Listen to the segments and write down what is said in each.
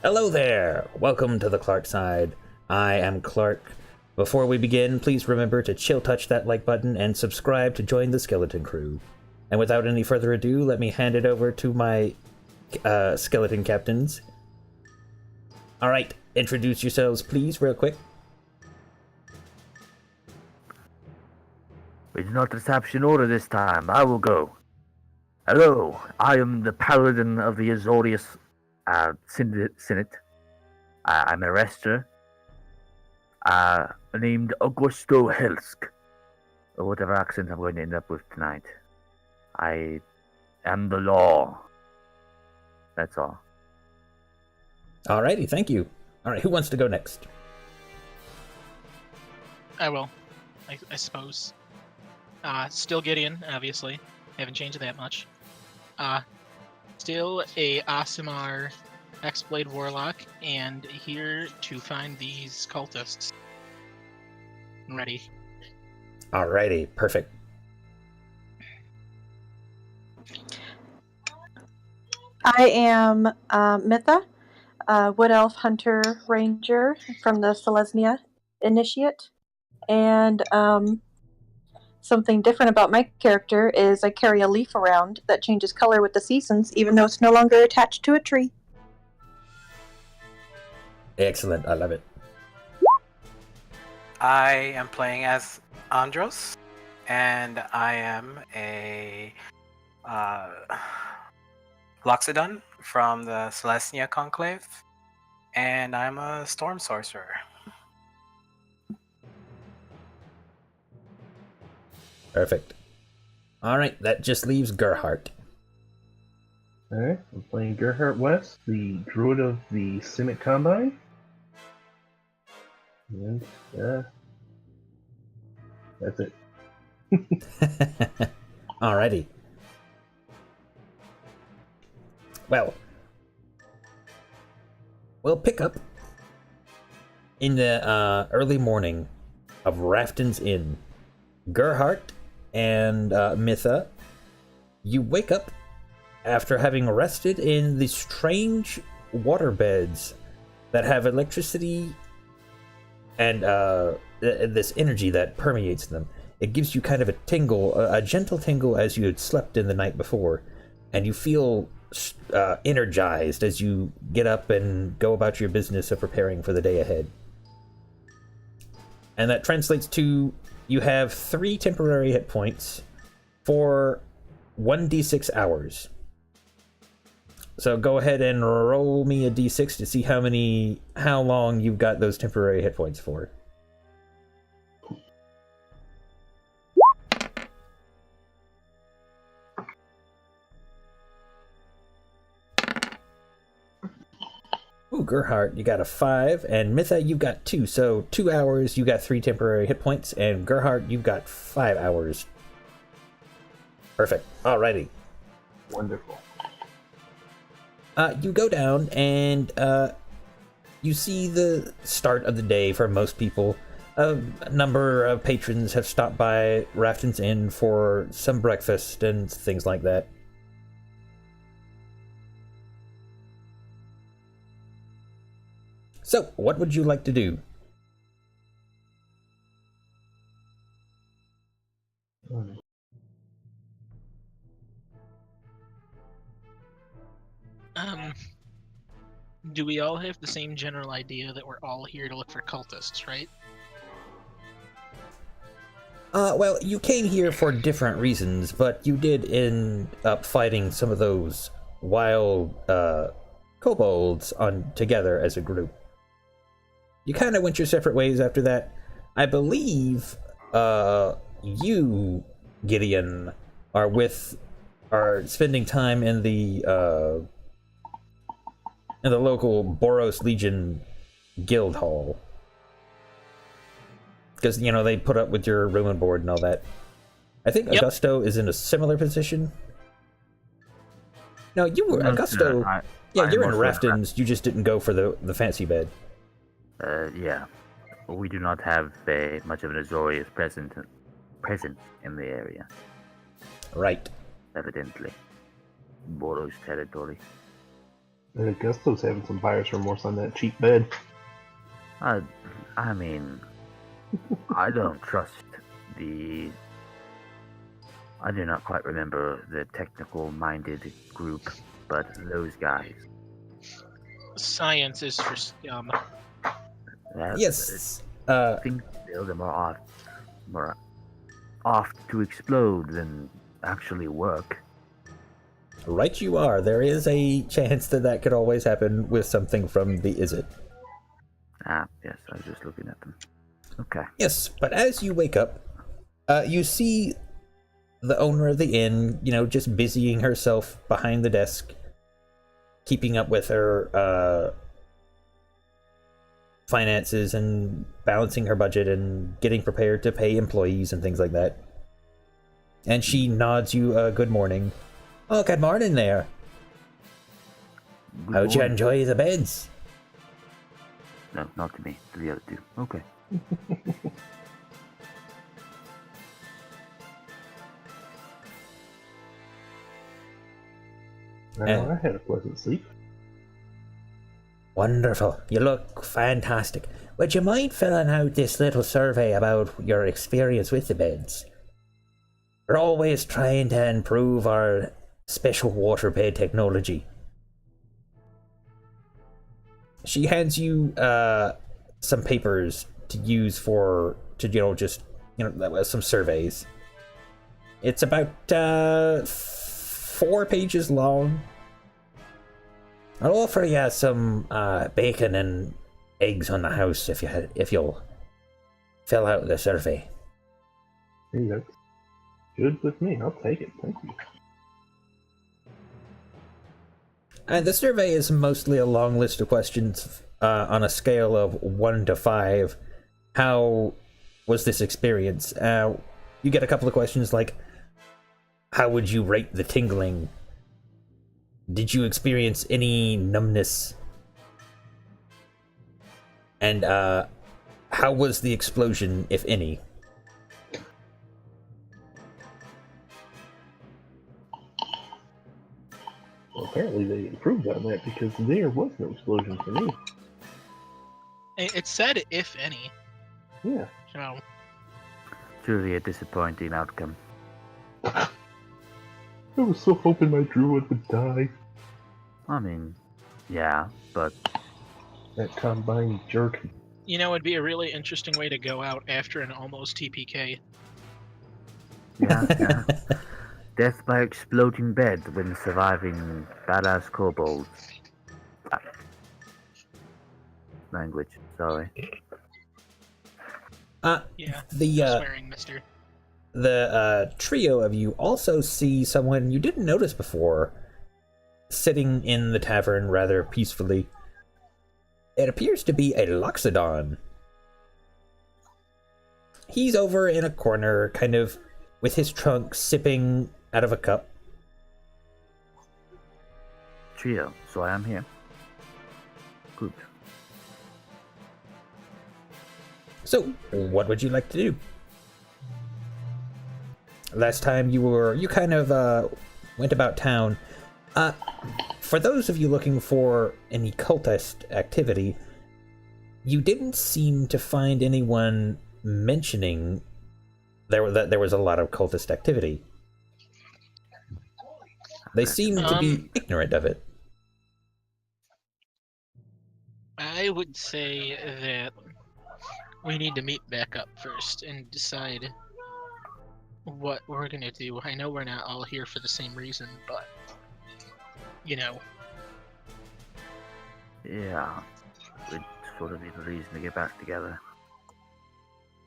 Hello there! Welcome to the Clark side. I am Clark. Before we begin, please remember to chill touch that like button and subscribe to join the skeleton crew. And without any further ado, let me hand it over to my skeleton captains. Alright, introduce yourselves please, real quick. We do not establish an order this time. I will go. Hello, I am the Paladin of the Azorius Senate. I'm a arrester. Named Augusto Helsk. Or whatever accent I'm going to end up with tonight. I am the law. That's all. Alrighty, thank you. Alright, who wants to go next? I will, I suppose. Still Gideon, obviously. Haven't changed that much. Still a Aasimar Hexblade Warlock, and here to find these cultists. Ready. Alrighty, perfect. I am Mitha, Wood Elf Hunter Ranger from the Selesnya Initiate, and something different about my character is I carry a leaf around that changes color with the seasons, even though it's no longer attached to a tree. Excellent, I love it. I am playing as Andros, and I am a Loxodon from the Celestia Conclave, and I'm a Storm Sorcerer. Perfect. Alright, that just leaves Gerhardt. Alright, I'm playing Gerhardt West, the Druid of the Simmet Combine. And, that's it. Alrighty. Well, we'll pick up in the early morning of Rafton's Inn. Gerhardt and Mitha, you wake up after having rested in the strange waterbeds that have electricity and this energy that permeates them. It gives you kind of a tingle, a gentle tingle as you had slept in the night before, and you feel energized as you get up and go about your business of preparing for the day ahead. And that translates to you have 3 temporary hit points for 1d6 hours. So go ahead and roll me a d6 to see how long you've got those temporary hit points for. Ooh, Gerhardt, you got a 5, and Mitha, you've got 2. So 2 hours, you got 3 temporary hit points, and Gerhardt, you've got 5 hours. Perfect. Alrighty. Wonderful. You go down, and you see the start of the day for most people. A number of patrons have stopped by Rafton's Inn for some breakfast and things like that. So, what would you like to do? Do we all have the same general idea that we're all here to look for cultists, right? Well, you came here for different reasons, but you did end up fighting some of those wild, kobolds together as a group. You kind of went your separate ways after that. I believe, you, Gideon, are spending time in the local Boros Legion guild hall. Because, you know, they put up with your room and board and all that. I think Yep. Augusto is in a similar position. No, you were, Augusto... you're in Rafton's, you just didn't go for the fancy bed. Yeah. We do not have much of an Azorius presence in the area. Right. Evidently. Boros territory. And Augusto's having some buyer's remorse on that cheap bed. I mean, I don't trust the. I do not quite remember the technical-minded group, but those guys. Science is for scum. Yes. I think they're more off to explode than actually work. Right you are. There is a chance that that could always happen with something from the Is It. Ah, yes, I was just looking at them. Okay. Yes, but as you wake up, you see the owner of the inn, just busying herself behind the desk, keeping up with her finances and balancing her budget and getting prepared to pay employees and things like that. And she nods you a good morning. Oh, good morning there. How'd you enjoy the beds? No, not to me. To the other two. Okay. I had a pleasant sleep. Wonderful. You look fantastic. Would you mind filling out this little survey about your experience with the beds? We're always trying to improve our special water bed technology. She hands you some papers to use some surveys. It's about 4 pages long. I'll offer you some bacon and eggs on the house if you'll fill out the survey. Hey, that's good with me. I'll take it. Thank you. And the survey is mostly a long list of questions on a scale of 1 to 5. How was this experience? You get a couple of questions like, how would you rate the tingling? Did you experience any numbness? And how was the explosion, if any? Well, apparently they improved on that because there was no explosion for me. It said if any. Yeah. So Truly a disappointing outcome. I was so hoping my druid would die. I mean, yeah, but That combined jerk. it'd be a really interesting way to go out after an almost TPK. yeah. Death by exploding bed when surviving badass kobolds. Language, sorry. Yeah. The Swearing, mister. the trio of you also see someone you didn't notice before sitting in the tavern rather peacefully. It appears to be a Loxodon. He's over in a corner, kind of with his trunk sipping out of a cup. Trio, so I am here. Good. So, what would you like to do? Last time you kind of went about town. For those of you looking for any cultist activity, you didn't seem to find anyone mentioning that there was a lot of cultist activity. They seem to be ignorant of it. I would say that we need to meet back up first and decide what we're gonna do. I know we're not all here for the same reason, but Yeah. Would sort of be the reason to get back together.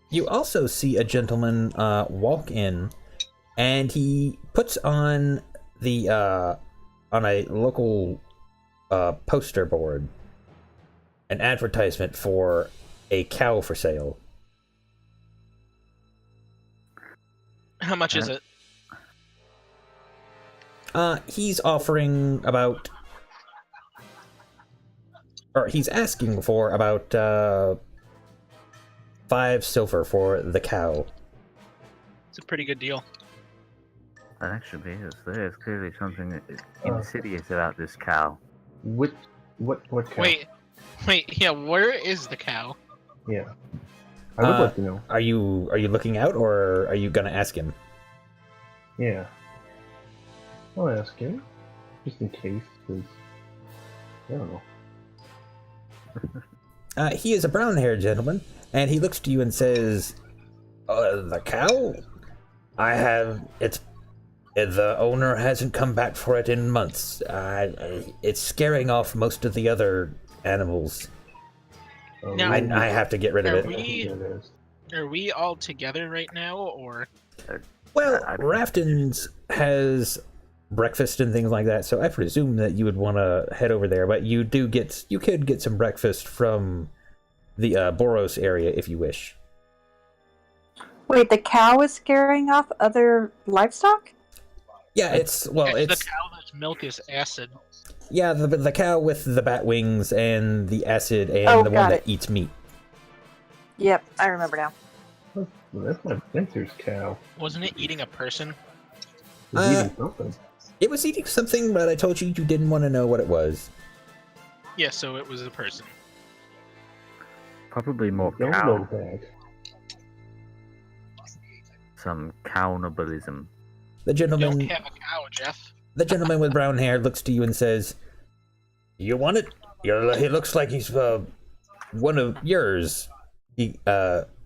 You also see a gentleman walk in, and he puts on on a local poster board an advertisement for a cow for sale. how much is it? He's offering about, or he's asking for about 5 silver for the cow. It's a pretty good deal. That actually is. There's clearly something insidious about this cow. What cow? Wait, yeah, where is the cow? Yeah. I would like to know. Are you looking out, or are you gonna ask him? Yeah. I'll ask him. Just in case, because I don't know. He is a brown-haired gentleman, and he looks to you and says, "The cow? The owner hasn't come back for it in months. It's scaring off most of the other animals. Now, I have to get rid of Are it." are we all together right now, or? Well, Rafton's has breakfast and things like that, so I presume that you would want to head over there. But you could get some breakfast from the Boros area if you wish. Wait, the cow is scaring off other livestock? Yeah, it's the cow that's milk is acid. Yeah, the cow with the bat wings and the acid and the one that eats meat. Yep, I remember now. Well, that's my Venter's cow. Wasn't it eating a person? It's eating something. It was eating something, but I told you didn't want to know what it was. Yeah, so it was a person. Probably more Don't cow. know that. Some cannibalism. The gentleman. Don't have a cow, Jeff. The gentleman with brown hair looks to you and says, "You want it? He looks like he's one of yours." He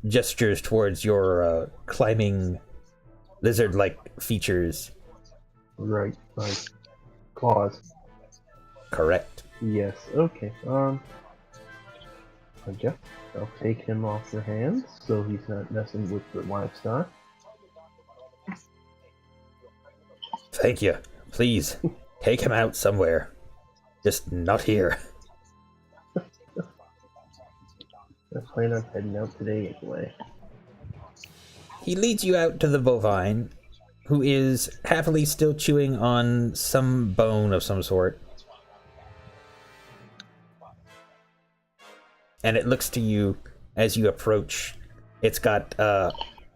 gestures towards your climbing lizard-like features. Right, like claws. Correct. Yes. Okay. I guess I'll take him off your hands so he's not messing with the livestock. Thank you. Please, take him out somewhere. Just not here. I plan on heading out today anyway. He leads you out to the bovine, who is happily still chewing on some bone of some sort. And it looks to you as you approach. It's got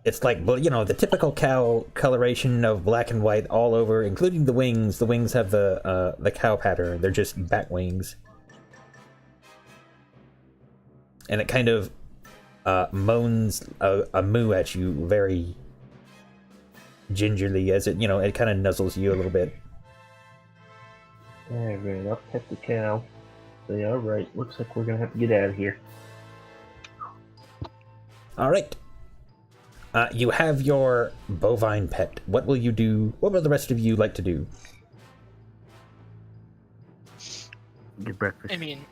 it's like, the typical cow coloration of black and white all over, including the wings. The wings have the cow pattern. They're just bat wings. And it kind of moans a moo at you very gingerly as it kind of nuzzles you a little bit. Alright, I'll pet the cow. Say, alright, looks like we're gonna have to get out of here. Alright. You have your bovine pet. What will you do? What will the rest of you like to do? Get breakfast. I mean,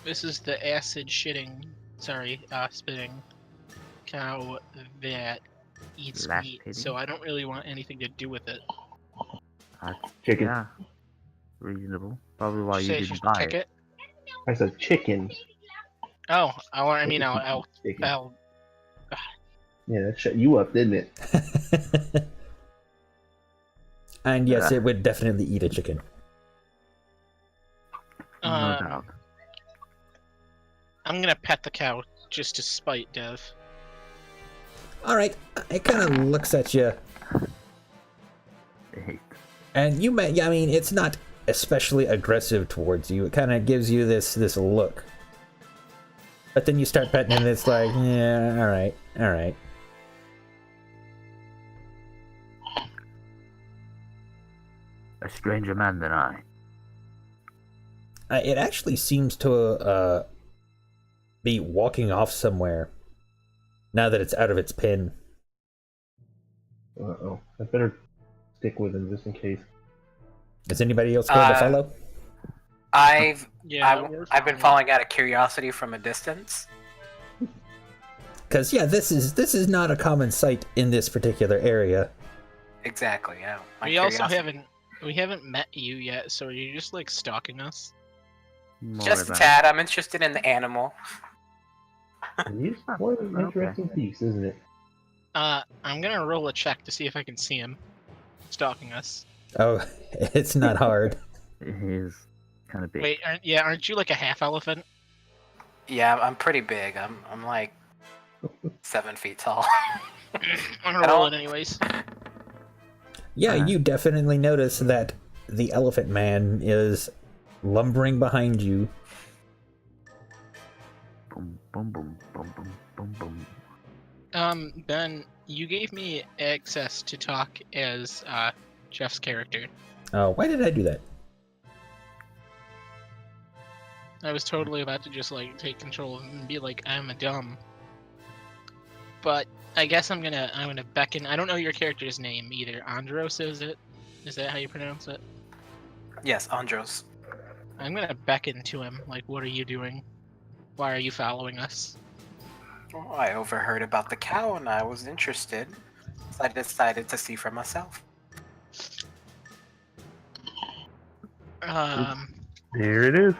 this is the spitting cow that eats Last meat, pity. so I don't really want anything to do with it. Chicken. Yeah. Reasonable. Probably why you Say, didn't buy kick it. I said chicken. Oh, I'll Chicken. Yeah, that shut you up, didn't it? And yes, it would definitely eat a chicken. No doubt. I'm gonna pet the cow just to spite Dev. Alright, it kind of looks at you. I hate. And it's not especially aggressive towards you. It kind of gives you this look. But then you start petting it and it's like, yeah, alright. A stranger man than I. It actually seems to be walking off somewhere now that it's out of its pen. Uh-oh. I better stick with him just in case. Is anybody else going to follow? I've we're been fine. following out of curiosity from a distance. Because this is not a common sight in this particular area. Exactly. Yeah. My We also curiosity. haven't met you yet, so are you just like stalking us? More Just a about- tad. I'm interested in the animal. It's quite an interesting piece, isn't it? I'm gonna roll a check to see if I can see him stalking us. Oh, it's not hard. It is kind of big. Wait, aren't you like a half elephant? Yeah, I'm pretty big. I'm like 7 feet tall. I'm gonna roll it anyways. Yeah, you definitely notice that the elephant man is lumbering behind you. Boom, boom, boom, boom, boom, boom, boom. Ben, you gave me access to talk as Jeff's character. Why did I do that? I was totally about to just like take control and be like, I'm a dumb. But I guess I'm gonna beckon. I don't know your character's name either. Andros, is it? Is that how you pronounce it? Yes, Andros. I'm gonna beckon to him. Like, what are you doing? Why are you following us? Well, I overheard about the cow and I was interested. So I decided to see for myself. Here it is.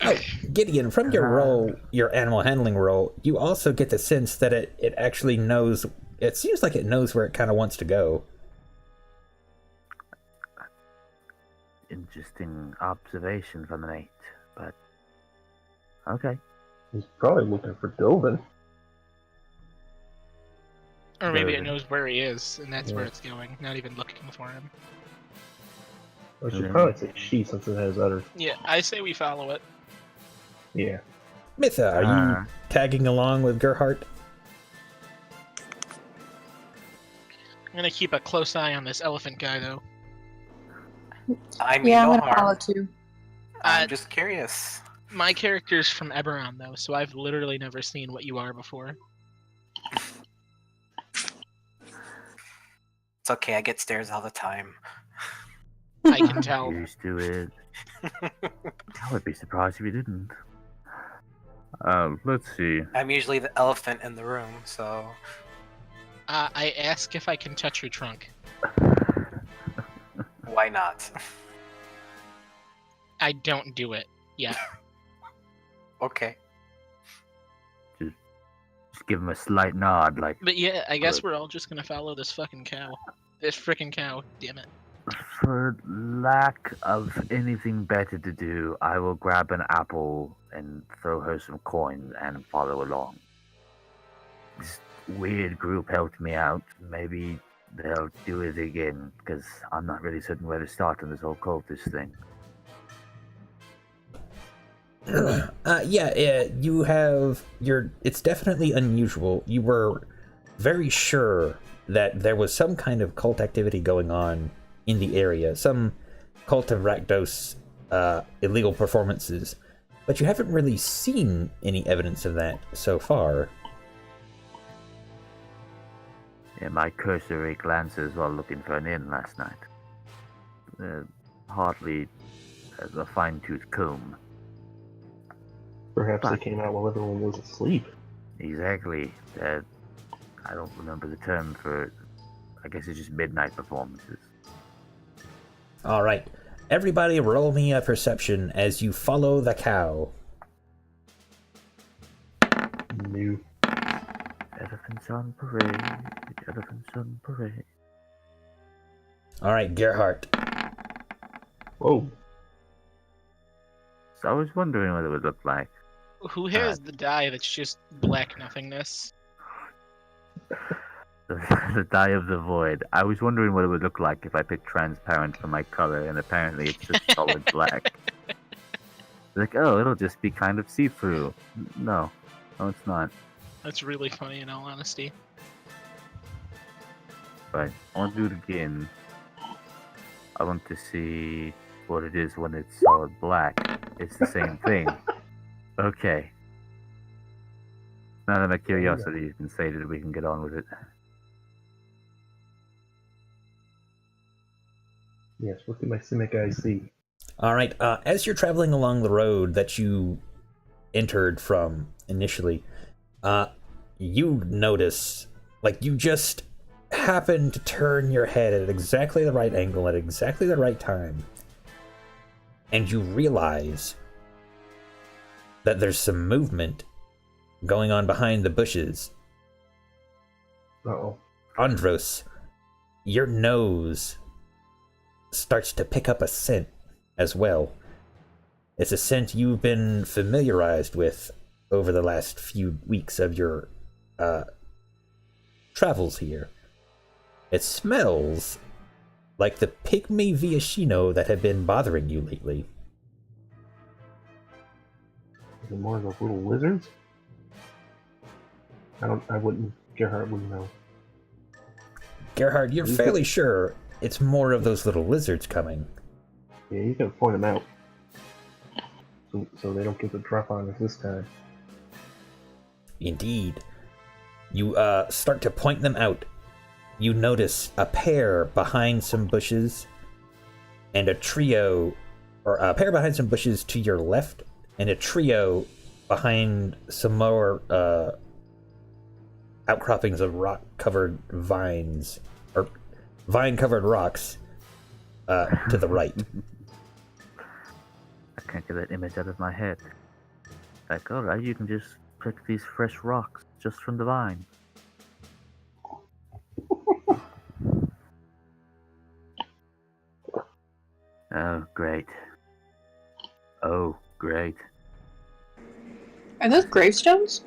Oh, Gideon, from your role, your animal handling role, you also get the sense that it actually knows. It seems like it knows where it kind of wants to go. Interesting observation from an 8, but okay. He's probably looking for Dovin. Or maybe it Dovin. knows where he is, and that's where Yeah. it's going. Not even looking for him. I should Mhm. probably say she since it has other. Yeah, I say we follow it. Yeah. Mitha, are you tagging along with Gerhardt? I'm gonna keep a close eye on this elephant guy, though. I mean, Yeah, I'm no gonna follow harm. too. I'm just curious. My character's from Eberron, though, so I've literally never seen what you are before. It's okay, I get stares all the time. I can tell. Used to it. I would be surprised if you didn't. Let's see. I'm usually the elephant in the room, so... I ask if I can touch your trunk. Why not? I don't do it yet. Okay. Just give him a slight nod, like, But yeah, I guess Good. we're all just gonna follow this fucking cow. This frickin' cow, damn it. for lack of anything better to do, I will grab an apple and throw her some coins and follow along. This weird group helped me out. Maybe they'll do it again, because I'm not really certain where to start on this whole cultist thing. You have it's definitely unusual. You were very sure that there was some kind of cult activity going on in the area, some cult of Rakdos illegal performances, but you haven't really seen any evidence of that so far. Yeah, my cursory glances while looking for an inn last night. Hardly as a fine-tooth comb. Perhaps it came out while everyone was asleep. Exactly. I don't remember the term for. I guess it's just midnight performances. All right, everybody, roll me a perception as you follow the cow. New. Elephants on parade. Elephants on parade. All right, Gerhardt. Whoa. So I was wondering what it would look like. Who has the die that's just black nothingness? The dye of the void. I was wondering what it would look like if I picked transparent for my color, and apparently it's just solid black. Like, oh, it'll just be kind of see-through. No, it's not. That's really funny, in all honesty. But I want to do it again. I want to see what it is when it's solid black. It's the same thing. Okay. Now that my curiosity has been sated, we can get on with it. Yes, what do my Simic eyes see? All right, as you're traveling along the road that you entered from initially, you notice, like, you just happen to turn your head at exactly the right angle at exactly the right time, and you realize that there's some movement going on behind the bushes. Uh-oh. Andros, your nose starts to pick up a scent as well. It's a scent you've been familiarized with over the last few weeks of your travels here. It smells like the pygmy Viashino that have been bothering you lately. Is it more of those little lizards? Gerhard wouldn't know. Gerhard, you're You fairly sure it's more of those little lizards coming. Yeah, you gotta point them out. So they don't get the drop on us this time. Indeed. You start to point them out. You notice a pair behind some bushes, and a trio, or a pair behind some bushes to your left, and a trio behind some more outcroppings of rock-covered vines, or vine-covered rocks to the right. I can't get that image out of my head. Like, alright, you can just pick these fresh rocks just from the vine. Oh, great. Oh, great. Are those gravestones?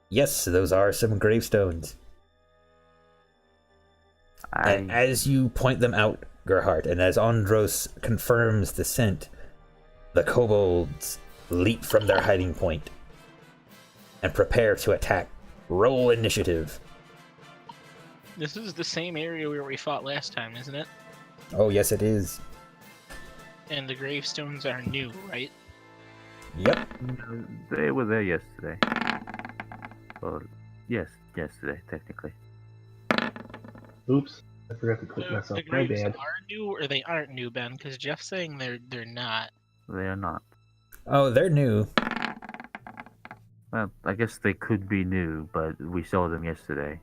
Yes, those are some gravestones. And as you point them out, Gerhardt, and as Andros confirms the scent, the kobolds leap from their hiding point and prepare to attack. Roll initiative. This is the same area where we fought last time, isn't it? Oh, yes, it is. And the gravestones are new, right? Yep. They were there yesterday. Well, yes, yesterday, technically. Oops, I forgot to click myself. The My graves bad. are new or they aren't new, Ben? Because Jeff's saying they're not. They are not. Oh, they're new. Well, I guess they could be new, but we saw them yesterday.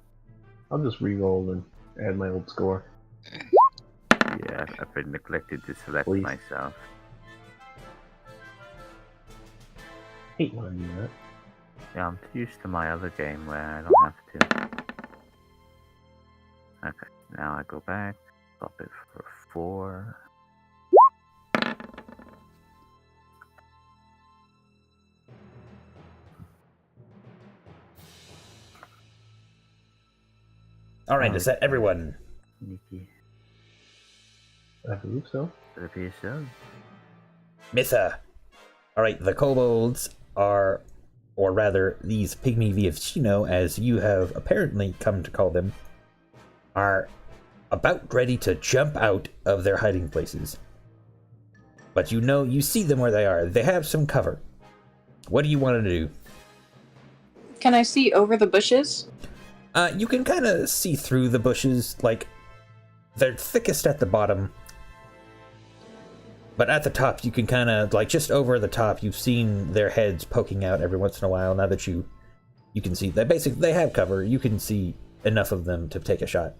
I'll just re-roll and add my old score. Yeah, I've been neglected to select Please. myself. Hate when I do that. Yeah, I'm too used to my other game where I don't have to. Okay, now I go back, stop it for 4. All right, is that everyone? Nikki, I believe so. it appears so. Mitha. All right, the kobolds are, or rather, these pygmy Viashino, as you have apparently come to call them, are about ready to jump out of their hiding places. But you see them where they are. They have some cover. What do you want to do? Can I see over the bushes? You can kind of see through the bushes, like, they're thickest at the bottom. But at the top, you can kind of, like, just over the top, you've seen their heads poking out every once in a while. Now that you can see that basically they have cover. You can see enough of them to take a shot.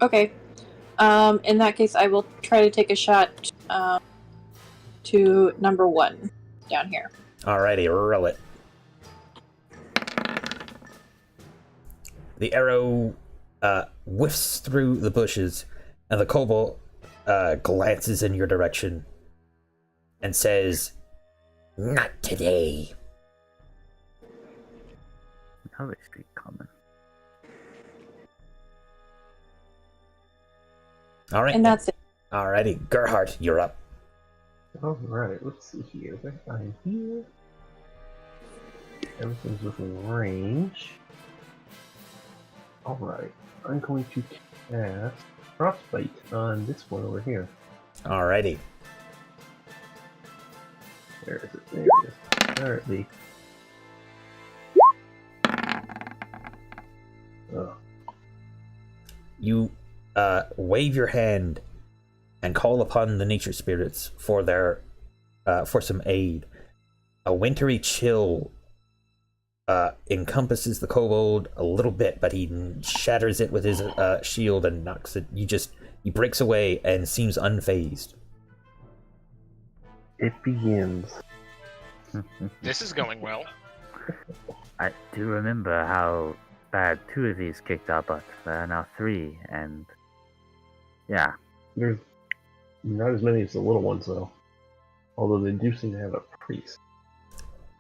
Okay. In that case, I will try to take a shot to number 1 down here. Alrighty, roll it. The arrow whiffs through the bushes, and the kobold glances in your direction and says, "Not today." How they speak common. All right. And that's it. Alrighty, Gerhardt, you're up. Alright, let's see here. I'm here. Everything's within range. Alright, I'm going to cast Frostbite on this one over here. Alrighty. Where is it? There it is. Alright, oh. You wave your hand and call upon the nature spirits for their for some aid. A wintry chill encompasses the kobold a little bit, but he shatters it with his shield and knocks it. He breaks away and seems unfazed. It begins. This is going well. I do remember how bad 2 of these kicked our butt. There are now 3, and yeah. There's not as many as the little ones, though. Although they do seem to have a priest.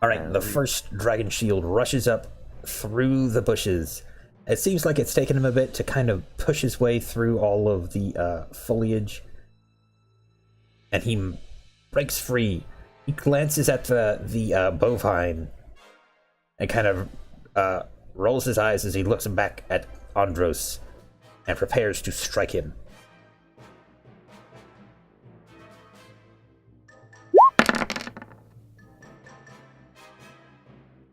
All right, the first dragon shield rushes up through the bushes It seems like it's taken him a bit to kind of push his way through all of the foliage. And he breaks free. He glances at the bovine and kind of rolls his eyes as he looks back at Andros and prepares to strike him.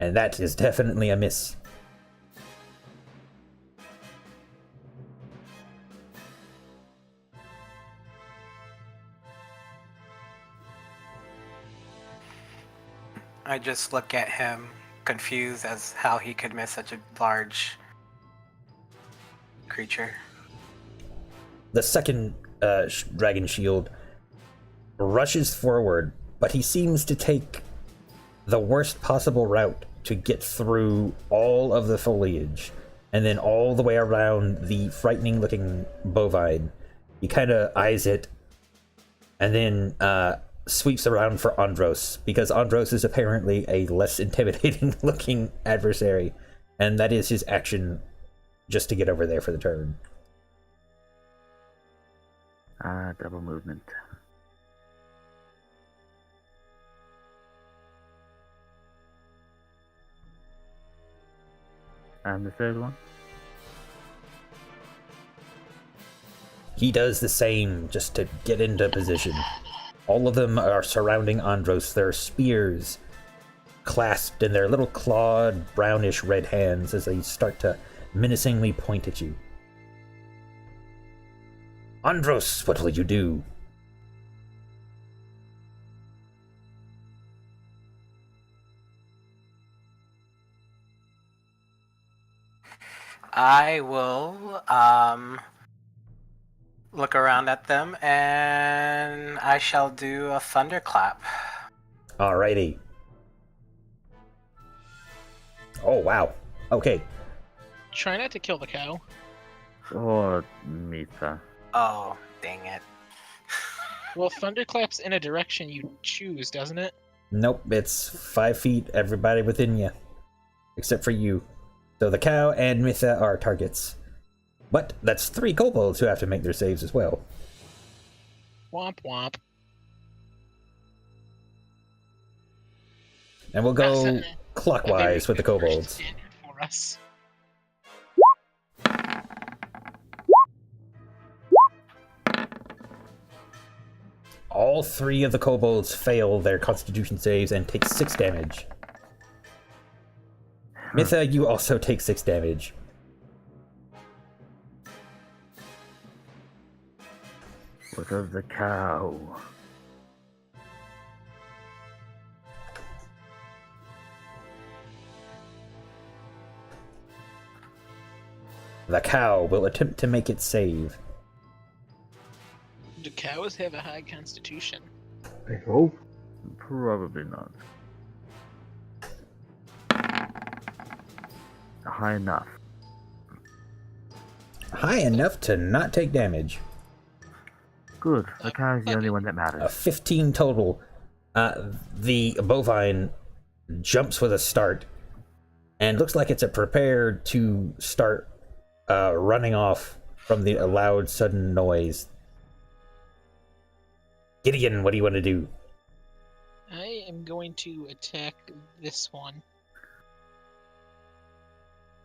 And that is definitely a miss. I just look at him, confused as how he could miss such a large creature. The second dragon shield rushes forward, but he seems to take the worst possible route to get through all of the foliage and then all the way around the frightening looking bovine. He kind of eyes it and then sweeps around for Andros, because Andros is apparently a less intimidating looking adversary, and that is his action just to get over there for the turn. Double movement. And the third one? He does the same just to get into position. All of them are surrounding Andros, their spears clasped in their little clawed, brownish red hands as they start to menacingly point at you. Andros, what will you do? I will look around at them, and I shall do a thunderclap. Alrighty. Oh, wow. Okay. Try not to kill the cow. Or Mita. Oh, dang it. Well, thunderclaps in a direction you choose, doesn't it? Nope, it's 5 feet, everybody within you. Except for you. So the cow and Mitha are targets. But that's 3 kobolds who have to make their saves as well. Womp womp. And we'll go clockwise with the kobolds. For us. All 3 of the kobolds fail their constitution saves and take 6 damage. Mitha, you also take 6 damage. What of the cow? The cow will attempt to make its save. Do cows have a high constitution? I hope. Probably not. High enough. High enough to not take damage. Good. The cow is the only one that A matters. 15 total. The bovine jumps with a start and looks like it's prepared to start running off from the loud sudden noise. Gideon, what do you want to do? I am going to attack this one.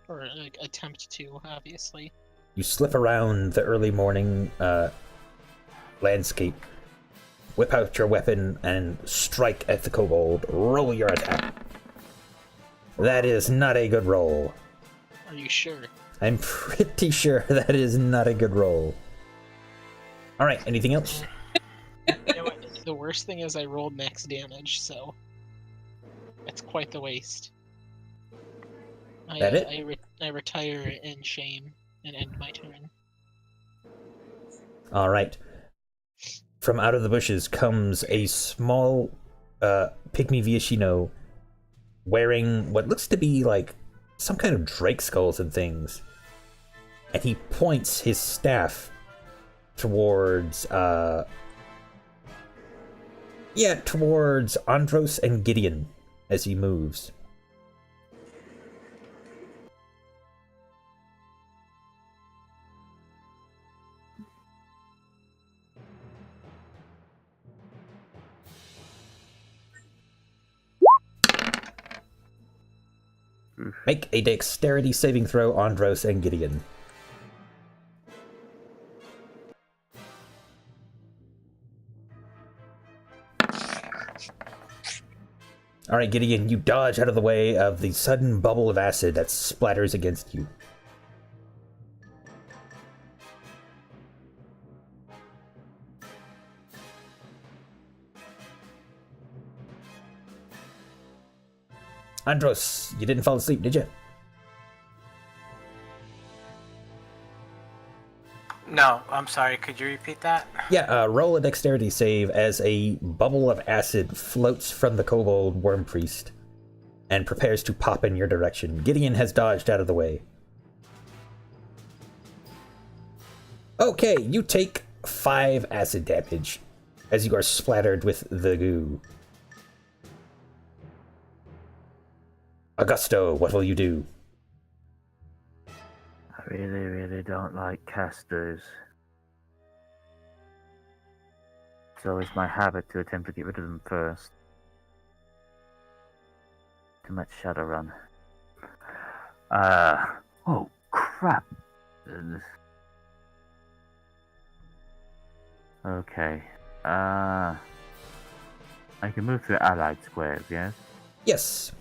Or, like, attempt to, obviously. You slip around the early morning landscape, whip out your weapon, and strike at the kobold. Roll your attack. That is not a good roll. Are you sure? I'm pretty sure that is not a good roll. Alright, anything else? You know what? The worst thing is I rolled max damage, so that's quite the waste. That it? I retire in shame and end my turn. Alright. From out of the bushes comes a small pygmy Viashino wearing what looks to be like some kind of drake skulls and things. And he points his staff towards towards Andros and Gideon as he moves. Make a dexterity saving throw, Andros and Gideon. Alright, Gideon, you dodge out of the way of the sudden bubble of acid that splatters against you. Andros, you didn't fall asleep, did you? No, I'm sorry. Could you repeat that? Yeah, roll a dexterity save as a bubble of acid floats from the kobold worm priest and prepares to pop in your direction. Gideon has dodged out of the way. Okay, you take 5 acid damage as you are splattered with the goo. Augusto, what will you do? I really don't like casters. It's always my habit to attempt to get rid of them first. Too much Shadowrun. Oh crap. Okay. I can move through allied squares, yes? Yes.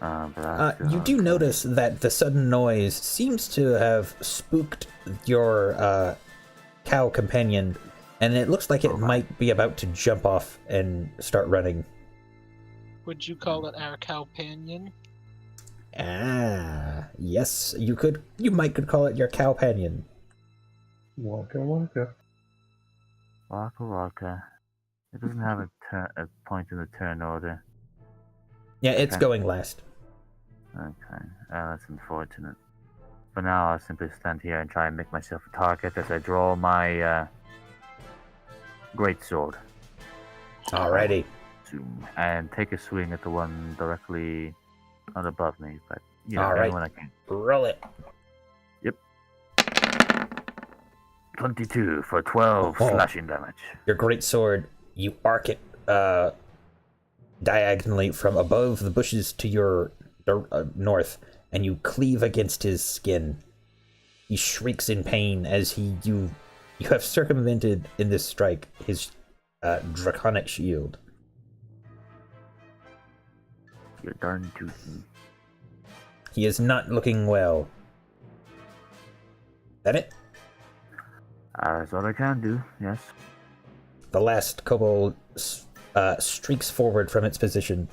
But You do notice that the sudden noise seems to have spooked your cow companion, and it looks like it might be about to jump off and start running. Would you call it our cowpanion? Ah, yes, you could. You could call it your cowpanion. Waka waka. Waka. It doesn't have a point in the turn order. Yeah, it's Okay. going last. Okay, that's unfortunate. For now, I'll simply stand here and try and make myself a target as I draw my greatsword. Alrighty. Zoom. And take a swing at the one directly not above me, but you know, Alright. anyone I can. Roll it. 22 for 12 slashing damage. Your great sword, you arc it diagonally from above the bushes to your north, and you cleave against his skin. He shrieks in pain as you have circumvented in this strike his draconic shield. You're darn tootin'. He is not looking well. That it? That's all I can do, yes. The last kobold streaks forward from its position.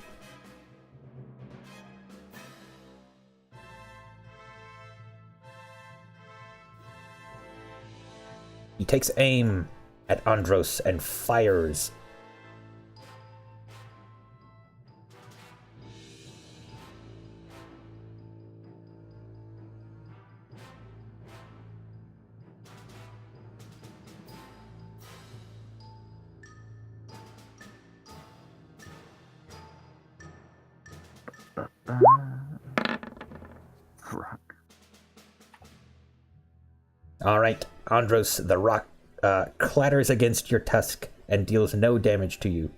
He takes aim at Andros and fires. Fuck. Alright, Andros, the rock clatters against your tusk and deals no damage to you.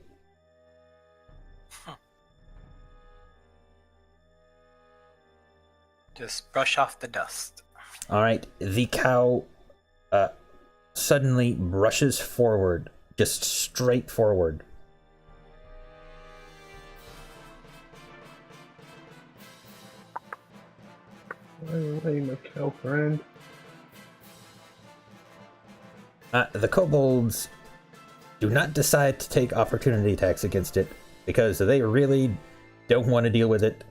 Just brush off the dust. Alright, the cow suddenly rushes forward, just straight forward. Away, my cow friend. The kobolds do not decide to take opportunity attacks against it because they really don't want to deal with it.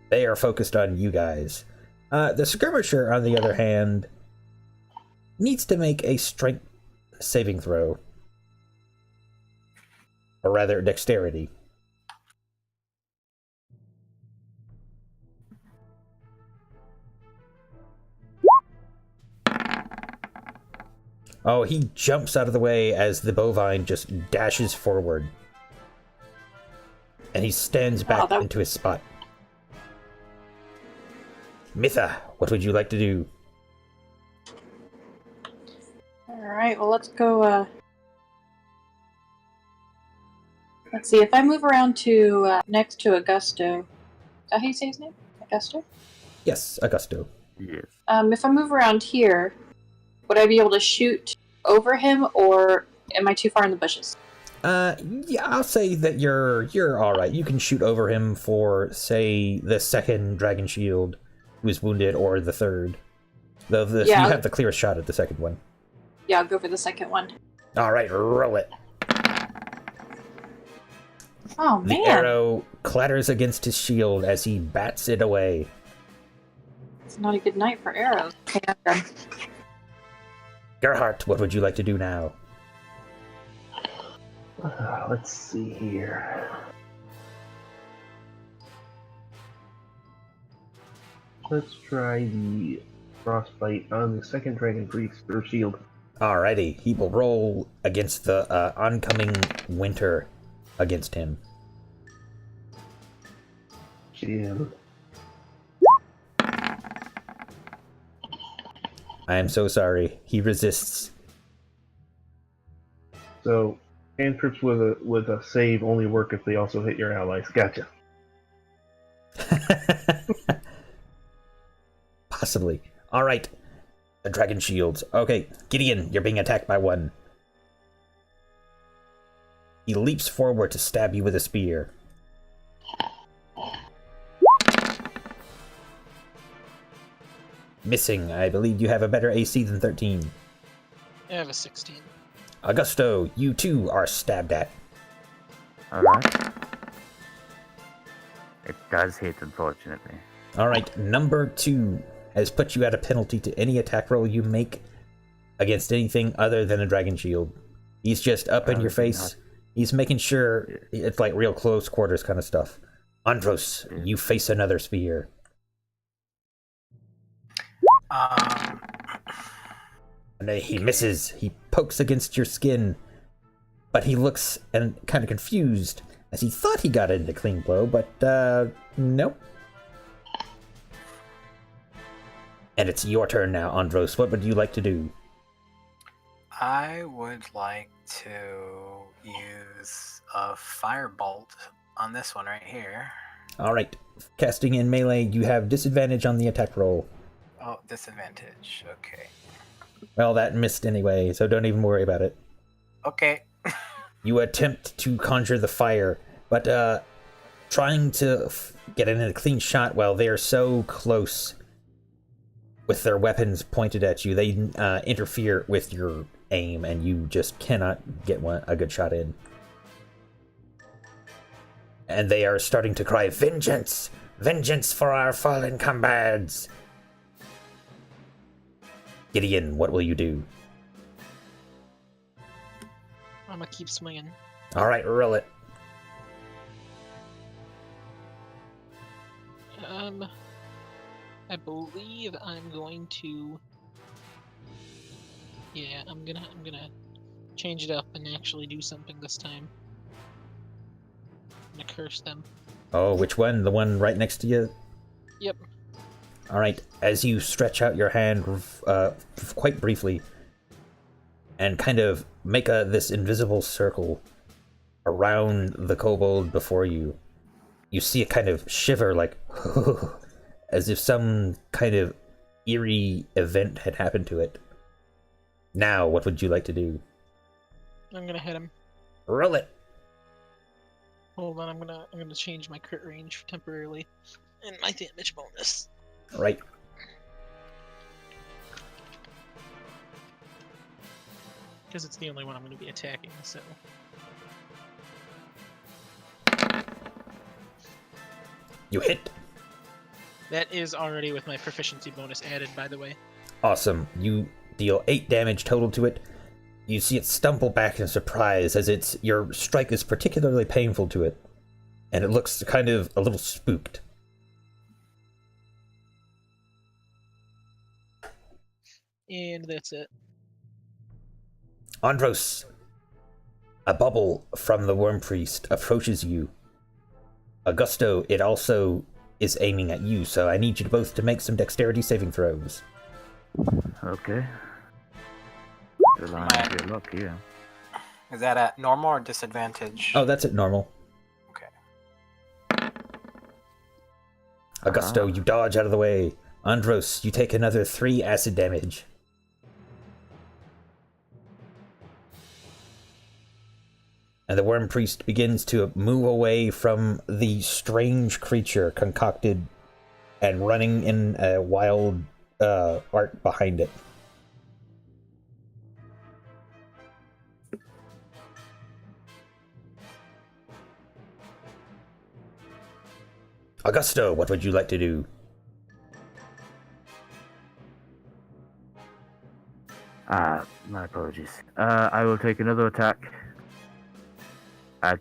They are focused on you guys. The skirmisher, on the other hand, needs to make a strength saving throw. Or rather, dexterity. Oh, he jumps out of the way as the bovine just dashes forward. And he stands back into his spot. Mitha, what would you like to do? Alright, well, let's go. Let's see, if I move around to next to Augusto, how you say his name? Augusto? Yes, Augusto. Yes. If I move around here, would I be able to shoot over him, or am I too far in the bushes? Yeah, I'll say that you're all right. You can shoot over him for, say, the second dragon shield who is wounded, or the third. You have the clearest shot at the second one. Yeah, I'll go for the second one. All right, roll it. Oh, man. The arrow clatters against his shield as he bats it away. It's not a good night for arrows. Okay, I'm done. Gerhardt, what would you like to do now? Let's see here. Let's try the frostbite on the second dragon priest or shield. Alrighty, he will roll against the oncoming winter against him. Shield. I am so sorry. He resists. So cantrips with a save only work if they also hit your allies. Gotcha. Possibly. Alright. The dragon shields. Okay, Gideon, you're being attacked by one. He leaps forward to stab you with a spear. Missing. I believe you have a better AC than 13. I have a 16. Augusto, you too are stabbed at. Alright. It does hit, unfortunately. Alright, number 2 has put you at a penalty to any attack roll you make against anything other than a dragon shield. He's just up in your face. He's making sure it's like real close quarters kind of stuff. Andros, you face another spear. And he misses. He pokes against your skin, but he looks and kind of confused as he thought he got into clean blow, but nope. And it's your turn now, Andros. What would you like to do? I would like to use a firebolt on this one right here. All right, casting in melee, you have disadvantage on the attack roll. Oh, disadvantage. Okay. Well, that missed anyway, so don't even worry about it. Okay. You attempt to conjure the fire, but trying to get in a clean shot while they are so close with their weapons pointed at you, they interfere with your aim, and you just cannot get a good shot in. And they are starting to cry, "Vengeance! Vengeance for our fallen comrades!" Gideon, what will you do? I'm gonna keep swinging. Alright, roll it. I believe I'm going to. Yeah, I'm gonna change it up and actually do something this time. I'm gonna curse them. Oh, which one? The one right next to you? Yep. Alright, as you stretch out your hand quite briefly and kind of make this invisible circle around the kobold before you, you see it kind of shiver like as if some kind of eerie event had happened to it. Now, what would you like to do? I'm gonna hit him. Roll it! Hold on, I'm gonna change my crit range temporarily and my damage bonus. Right. Because it's the only one I'm gonna be attacking, so. You hit. That is already with my proficiency bonus added, by the way. Awesome. You deal 8 damage total to it. You see it stumble back in surprise as your strike is particularly painful to it. And it looks kind of a little spooked. And that's it. Andros, a bubble from the Worm Priest approaches you. Augusto, it also is aiming at you, so I need you both to make some dexterity saving throws. Okay. Relying on your luck here. Is that at normal or disadvantage? Oh, that's at normal. Okay. Augusto, you dodge out of the way. Andros, you take another 3 acid damage. And the Worm Priest begins to move away from the strange creature concocted and running in a wild arc behind it. Augusto, what would you like to do? My apologies. I will take another attack at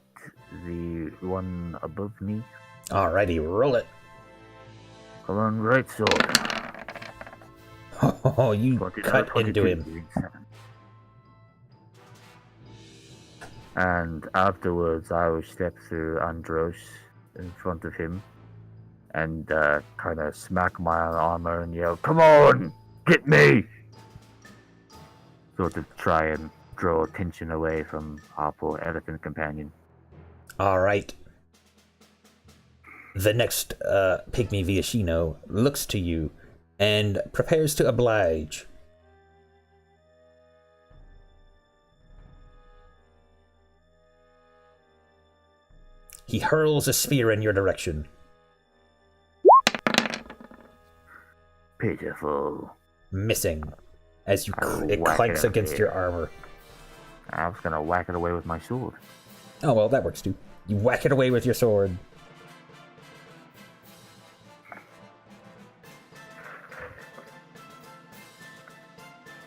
the one above me. Alrighty, roll it. Come on, right sword. Oh, you 20 cut 22, into him. doing 7. And afterwards, I will step through Andros in front of him and kind of smack my armor and yell, "Come on, get me!" Sort of try and draw attention away from our poor elephant companion. Alright. The next Pygmy Viashino looks to you and prepares to oblige. He hurls a spear in your direction. Pitiful. Missing, as it Whack clanks it against away. your armor. I was gonna whack it away with my sword. Oh, well, that works too. You whack it away with your sword.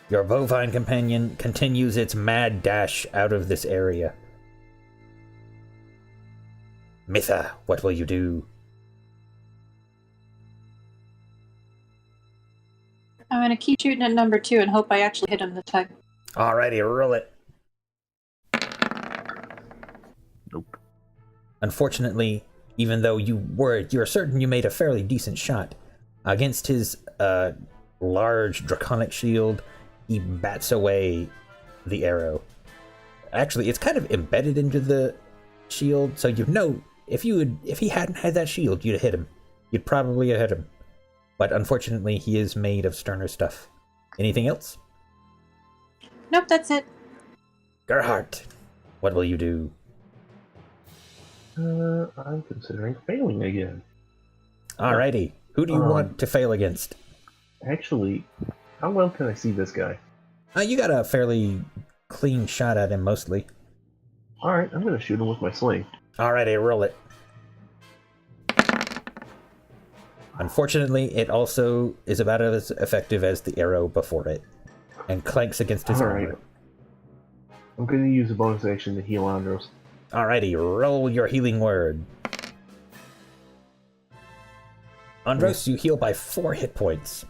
Your bovine companion continues its mad dash out of this area. Mitha, what will you do? I'm gonna keep shooting at number 2 and hope I actually hit him this time. Alrighty, roll it. Nope. Unfortunately, even though you're certain you made a fairly decent shot, against his large draconic shield, he bats away the arrow. Actually, it's kind of embedded into the shield, so you know if he hadn't had that shield, you'd have hit him. You'd probably have hit him. But unfortunately, he is made of sterner stuff. Anything else? Nope, that's it. Gerhardt, what will you do? I'm considering failing again. Alrighty, who do you want to fail against? Actually, how well can I see this guy? You got a fairly clean shot at him, mostly. Alright, I'm gonna shoot him with my sling. Alrighty, roll it. Unfortunately, it also is about as effective as the arrow before it, and clanks against his Alright. armor. I'm gonna use a bonus action to heal Andros. Alrighty, roll your healing word. Andros, you heal by 4 hit points.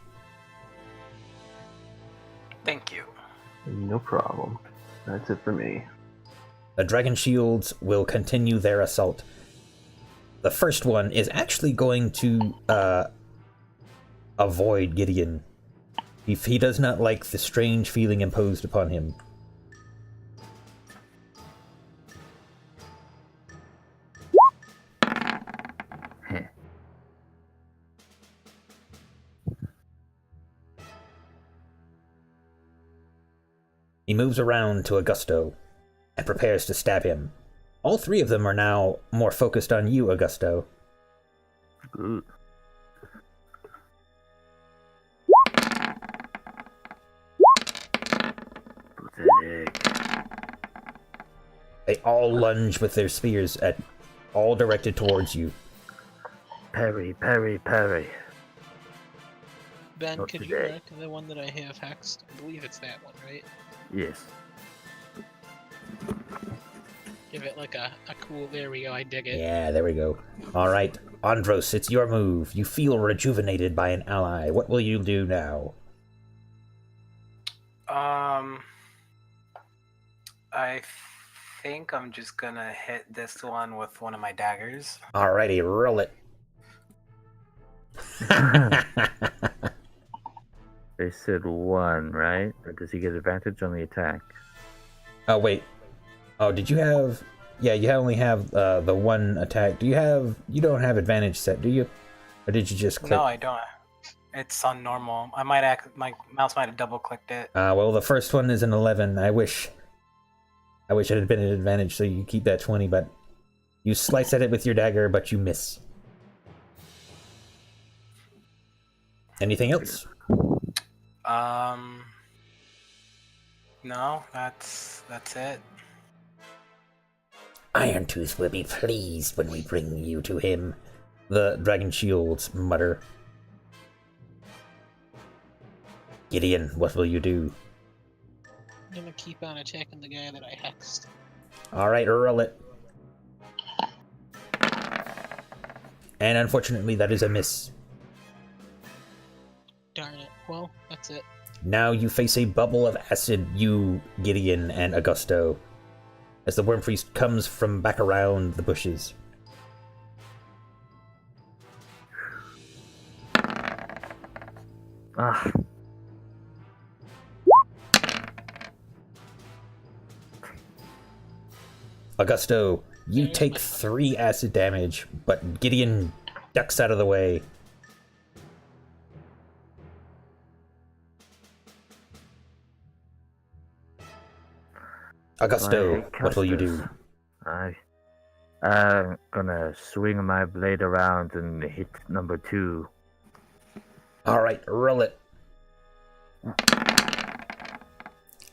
Thank you. No problem. That's it for me. The dragon shields will continue their assault. The first one is actually going to avoid Gideon. He does not like the strange feeling imposed upon him. He moves around to Augusto and prepares to stab him. All 3 of them are now more focused on you, Augusto. Good. Pathetic. They all lunge with their spears all directed towards you. Parry, parry, parry. Ben, Not could you today. mark the one that I have hexed? I believe it's that one, right? Yes. Give it like a cool, there we go, I dig it. Yeah, there we go. Alright, Andros, it's your move. You feel rejuvenated by an ally. What will you do now? I think I'm just gonna hit this one with one of my daggers. Alrighty, roll it. They said 1, right? Or does he get advantage on the attack? Oh, wait. Oh, did you have... Yeah, you only have the 1 attack. You don't have advantage set, do you? Or Or did you just click? No, I don't. It's on normal. My mouse might have double clicked it. Well, the first one is an 11. I wish it had been an advantage so you keep that 20, but you slice at it with your dagger, but you miss. Anything else? No, that's it. Irontooth will be pleased when we bring you to him, the dragon shields mutter. Gideon, what will you do? I'm gonna keep on attacking the guy that I hexed. Alright, roll it. And unfortunately, that is a miss. Darn it. Well, that's it. Now you face a bubble of acid, you, Gideon, and Augusto, as the Worm Priest comes from back around the bushes. Ah. Augusto, you take 3 acid damage, but Gideon ducks out of the way. Augusto, what will you do? I'm gonna swing my blade around and hit number 2. Alright, roll it.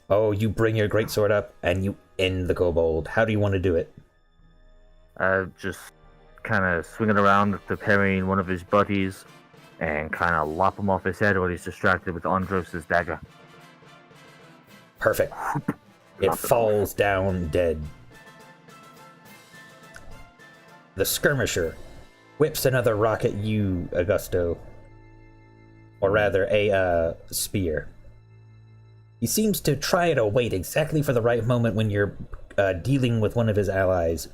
Oh, you bring your greatsword up and you end the kobold. How do you want to do it? Just kind of swing it around, preparing one of his buddies, and kind of lop him off his head while he's distracted with Andros' dagger. Perfect. It falls down dead. The skirmisher whips another rock at you, Augusto. Or rather, a spear. He seems to try to wait exactly for the right moment when you're dealing with one of his allies.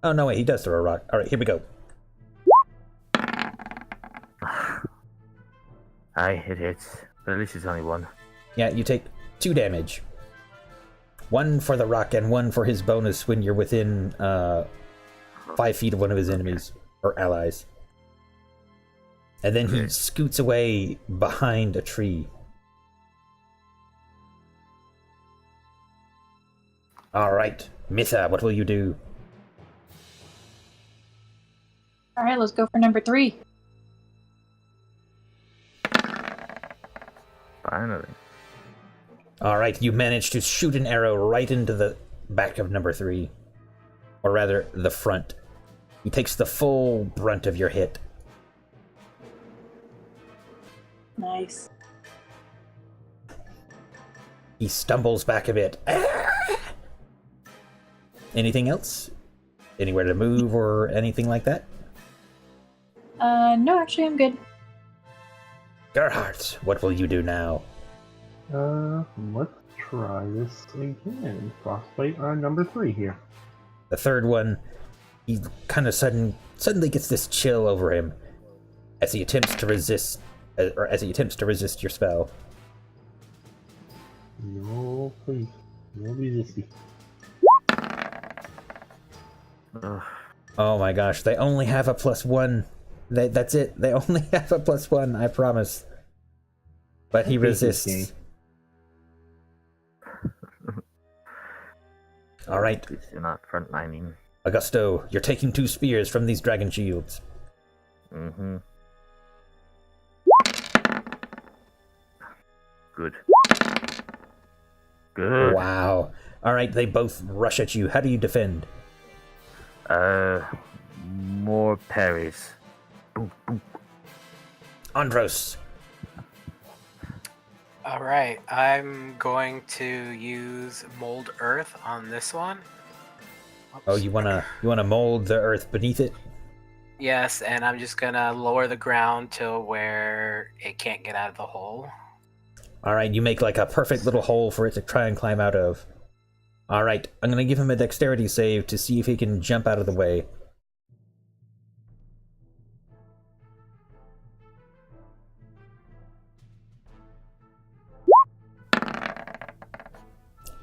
Oh, no, wait, he does throw a rock. Alright, here we go. It hits, but at least it's only 1. Yeah, you take 2 damage. 1 for the rock and 1 for his bonus when you're within 5 feet of one of his enemies or allies. And then he scoots away behind a tree. Alright, Mitha, what will you do? Alright, let's go for number 3. Finally. Alright, you manage to shoot an arrow right into the back of number 3. Or rather, the front. He takes the full brunt of your hit. Nice. He stumbles back a bit. Anything else? Anywhere to move or anything like that? No, actually, I'm good. Gerhardt, what will you do now? Let's try this again. Frostbite on number 3 here. The third one, he kind of suddenly gets this chill over him as he attempts to resist, your spell. No, please. No resisting. Oh my gosh, they only have a +1. That's it. They only have a +1, I promise. But he resists. Alright. You're not frontlining. Augusto, you're taking 2 spears from these dragon shields. Mm-hmm. Good. Good. Wow. Alright, they both rush at you. How do you defend? More parries. Boom, boom. Andros. All right, I'm going to use Mold Earth on this one. Oh, you wanna mold the earth beneath it? Yes, and I'm just gonna lower the ground to where it can't get out of the hole. Alright, you make like a perfect little hole for it to try and climb out of. Alright, I'm gonna give him a dexterity save to see if he can jump out of the way.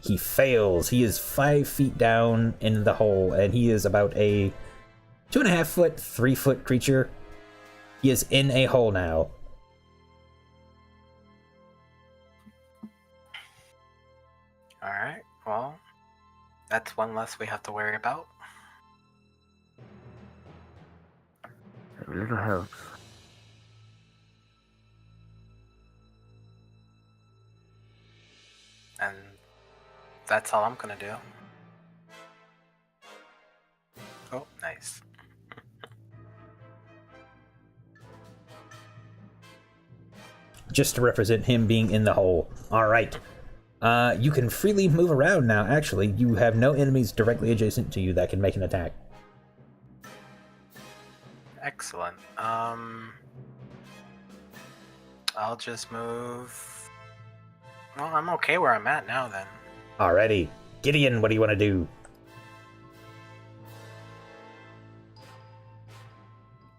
He fails. He is 5 feet down in the hole, and he is about a 2.5 foot, 3 foot creature. He is in a hole now. Alright, well, that's one less we have to worry about. A little helps. And that's all I'm gonna do. Oh, nice. Just to represent him being in the hole. Alright. You can freely move around now, actually. You have no enemies directly adjacent to you that can make an attack. Excellent. I'll just move... Well, I'm okay where I'm at now, then. Alrighty. Gideon, what do you want to do?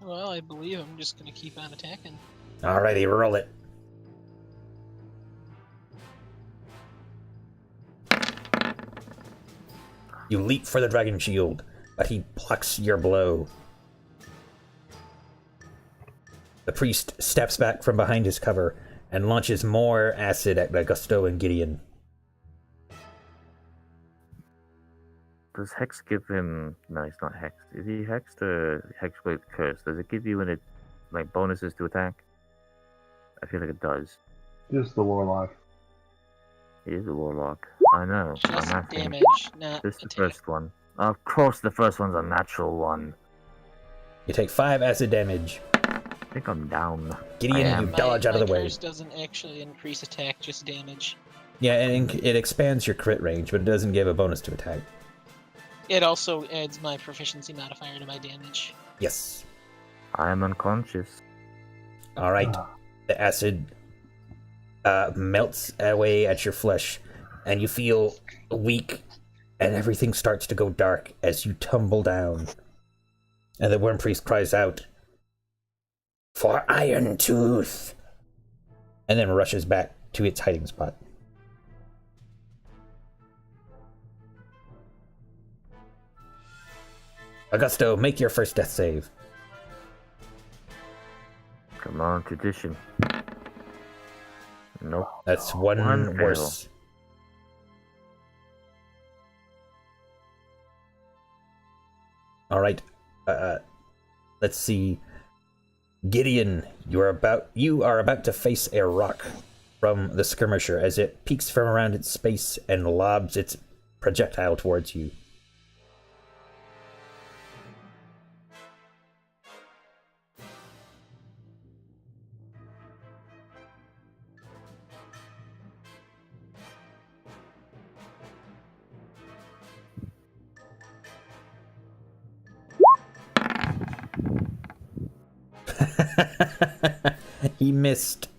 Well, I believe I'm just gonna keep on attacking. Alrighty, roll it. You leap for the dragon shield, but he blocks your blow. The priest steps back from behind his cover and launches more acid at Gusto and Gideon. Does Hex give him... No, he's not Hex. Is he Hexed or Hex with Curse? Does it give you any, like, bonuses to attack? I feel like it does. Just the warlock. He is a warlock. I know. Just I'm asking. damage, not This is the attack. first one. Of course the first one's a natural one. You take 5 acid damage. I think I'm down. Gideon, I am. you dodge out of the way. Curse doesn't actually increase attack, just damage. Yeah, and it expands your crit range, but it doesn't give a bonus to attack. It also adds my proficiency modifier to my damage. Yes. I am unconscious. Alright. The acid melts away at your flesh, and you feel weak, and everything starts to go dark as you tumble down. And the Worm Priest cries out, "For Iron Tooth!" and then rushes back to its hiding spot. Augusto, make your first death save. Come on, tradition. Nope. That's one One worse. Alright, let's see. Gideon, you are about to face a rock from the skirmisher as it peeks from around its space and lobs its projectile towards you. He missed.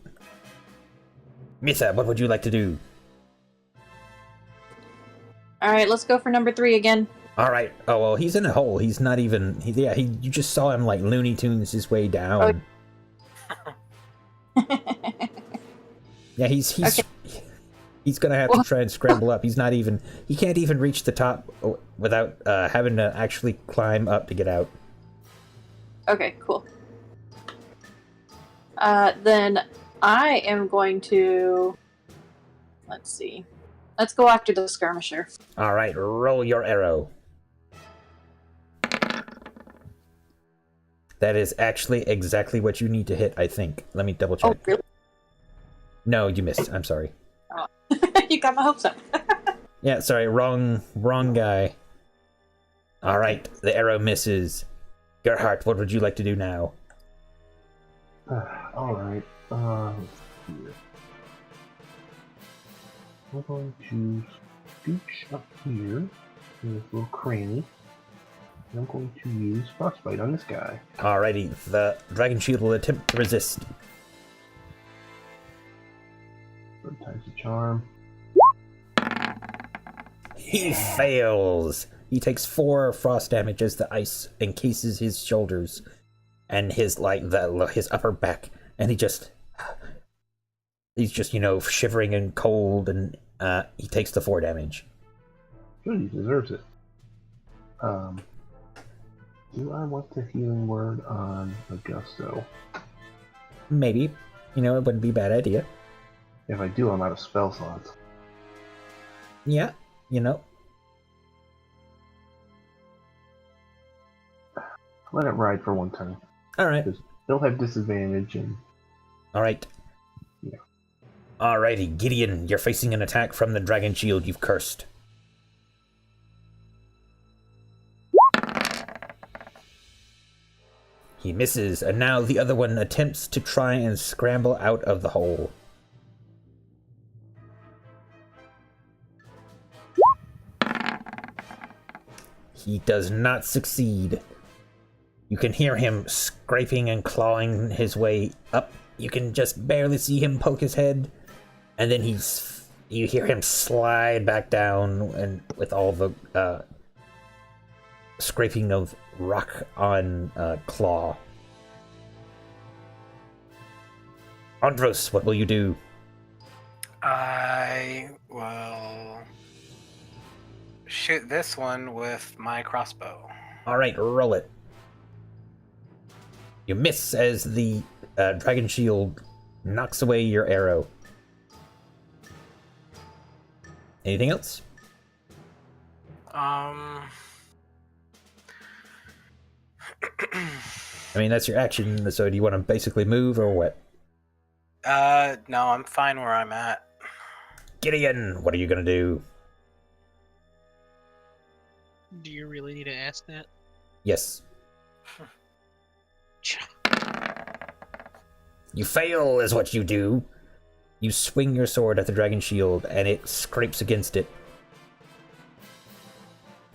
Mitha, what would you like to do? Alright, let's go for number 3 again. All right. Oh well, he's in a hole. He's not even. You just saw him like Looney Tunes his way down. Yeah, he's Okay. he's gonna have to try and scramble up. He can't even reach the top without having to actually climb up to get out. Okay, cool. Then I am going to... Let's see. Let's go after the skirmisher. All right, roll your arrow. That is actually exactly what you need to hit, I think. Let me double check. Oh, really? No, you missed. I'm sorry. You got my hopes up. Yeah, sorry, wrong guy. All right, the arrow misses. Gerhardt, what would you like to do now? Alright, let's see here. We're going to scooch up here in this little cranny. And I'm going to use Frostbite on this guy. Alrighty, the Dragon Shield will attempt to resist. Third time's the charm. He fails! He takes 4 frost damage as the ice encases his shoulders and his his upper back, and he's just shivering and cold, and He takes the 4 damage. Good, he deserves it. Do I want the healing word on Augusto? Maybe. You know, it wouldn't be a bad idea. If I do, I'm out of spell slots. Yeah, you know. Let it ride for one turn. Alright. Because they'll have disadvantage and... Alright. Yeah. Alrighty, Gideon, you're facing an attack from the dragon shield you've cursed. He misses, and now the other one attempts to try and scramble out of the hole. He does not succeed. You can hear him scraping and clawing his way up. You can just barely see him poke his head, and then you hear him slide back down, and with all the scraping of rock on claw. Andros, what will you do? I will shoot this one with my crossbow. Alright, roll it. You miss as the dragon shield knocks away your arrow. Anything else? I mean, that's your action, so do you want to basically move or what? No, I'm fine where I'm at. Gideon, what are you gonna do? Do you really need to ask that? Yes. You fail is what you do. You swing your sword at the dragon shield, and it scrapes against it.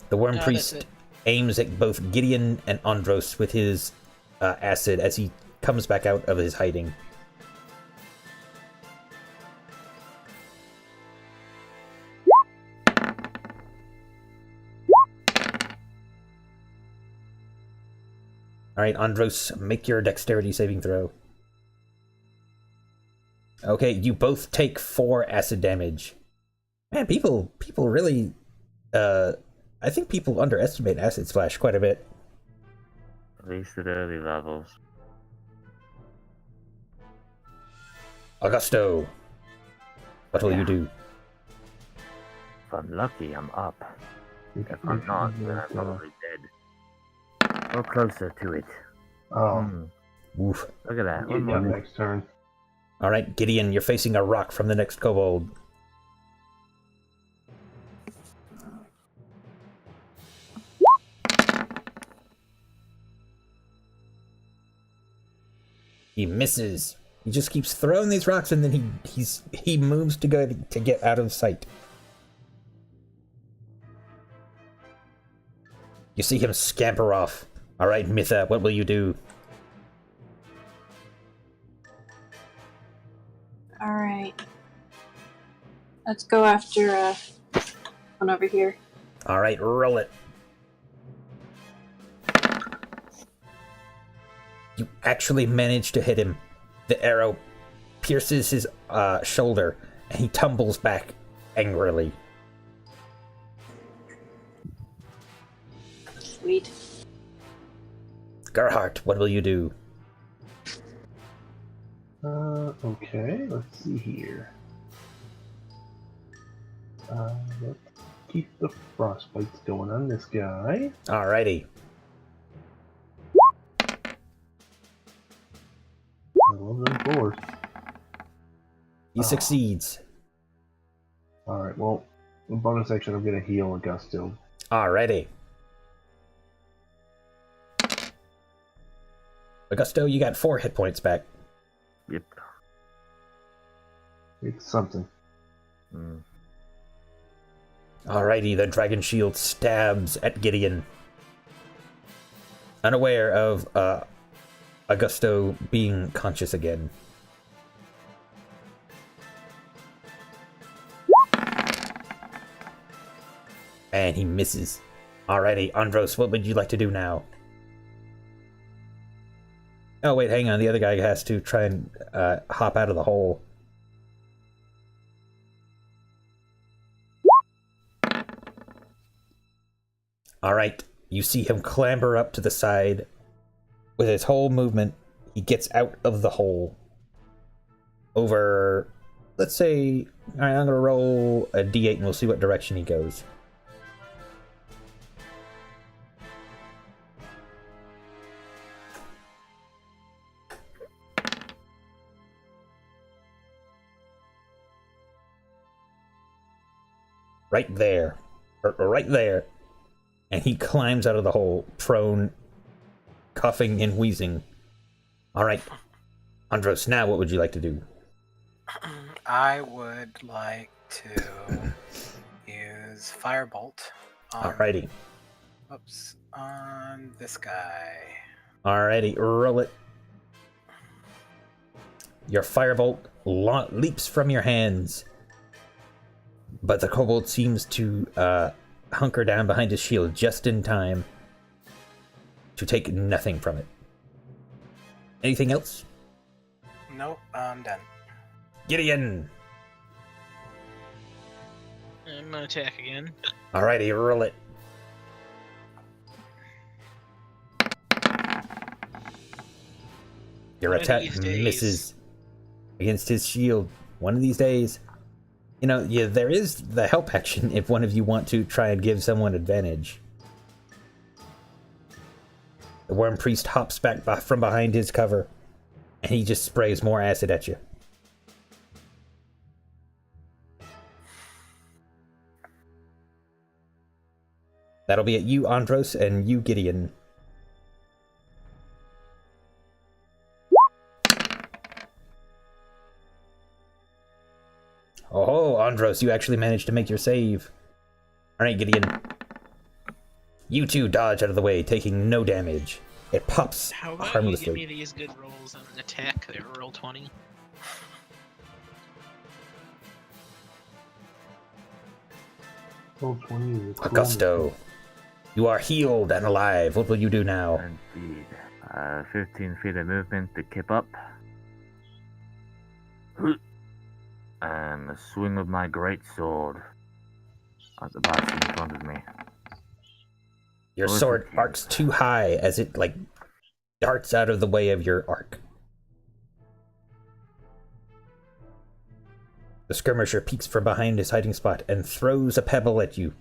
The Worm Priest aims at both Gideon and Andros with his acid as he comes back out of his hiding. Alright, Andros, make your dexterity saving throw. Okay, you both take 4 acid damage. Man, people really... I think people underestimate acid splash quite a bit. At least at early levels. Augusto, what will you do? If I'm lucky, I'm up. If I'm not, then I'm probably dead. Go closer to it. Oh. Oof. Look at that. Yeah, next turn. Alright, Gideon, you're facing a rock from the next kobold. He misses. He just keeps throwing these rocks, and then he moves to go to get out of sight. You see him scamper off. Alright, Mitha, what will you do? Alright. Let's go after one over here. Alright, roll it. You actually manage to hit him. The arrow pierces his shoulder, and he tumbles back angrily. Sweet. Gerhardt, what will you do? Okay, let's see here. Let's keep the frostbites going on this guy. Alrighty. I love them fours. He succeeds. Alright, well, in bonus action, I'm gonna heal Augusto. Alrighty. Augusto, you got 4 hit points back. Yep. It's something. Alrighty, the dragon shield stabs at Gideon. Unaware of Augusto being conscious again. And he misses. Alrighty, Andros, what would you like to do now? Oh wait, hang on, the other guy has to try and hop out of the hole. All right, you see him clamber up to the side. With his whole movement, he gets out of the hole. Over, let's say, all right, I'm going to roll a d8 and we'll see what direction he goes. Right there. Right there. And he climbs out of the hole, prone, coughing and wheezing. All right, Andros, now what would you like to do? I would like to use Firebolt Alrighty. on this guy. Alrighty, roll it. Your firebolt leaps from your hands, but the kobold seems to hunker down behind his shield just in time to take nothing from it. Anything else? Nope, I'm done. Gideon! I'm gonna attack again. Alrighty, roll it. Your One of attack these days. misses against his shield. One of these days. You know, yeah, there is the help action if one of you want to try and give someone advantage. The Worm Priest hops back from behind his cover, and he just sprays more acid at you. That'll be at you, Andros, and you, Gideon. Oh, Andros, you actually managed to make your save. Alright, Gideon. You two dodge out of the way, taking no damage. It pops How about you harmlessly. give me these good rolls on an attack? They roll 20. Roll 20 is a cool Augusto, you are healed and alive. What will you do now? Indeed. 15 feet of movement to keep up. And a swing of my great sword at the bastard in front of me. Your What was sword it? arcs too high as it, like, darts out of the way of your arc. The skirmisher peeks from behind his hiding spot and throws a pebble at you.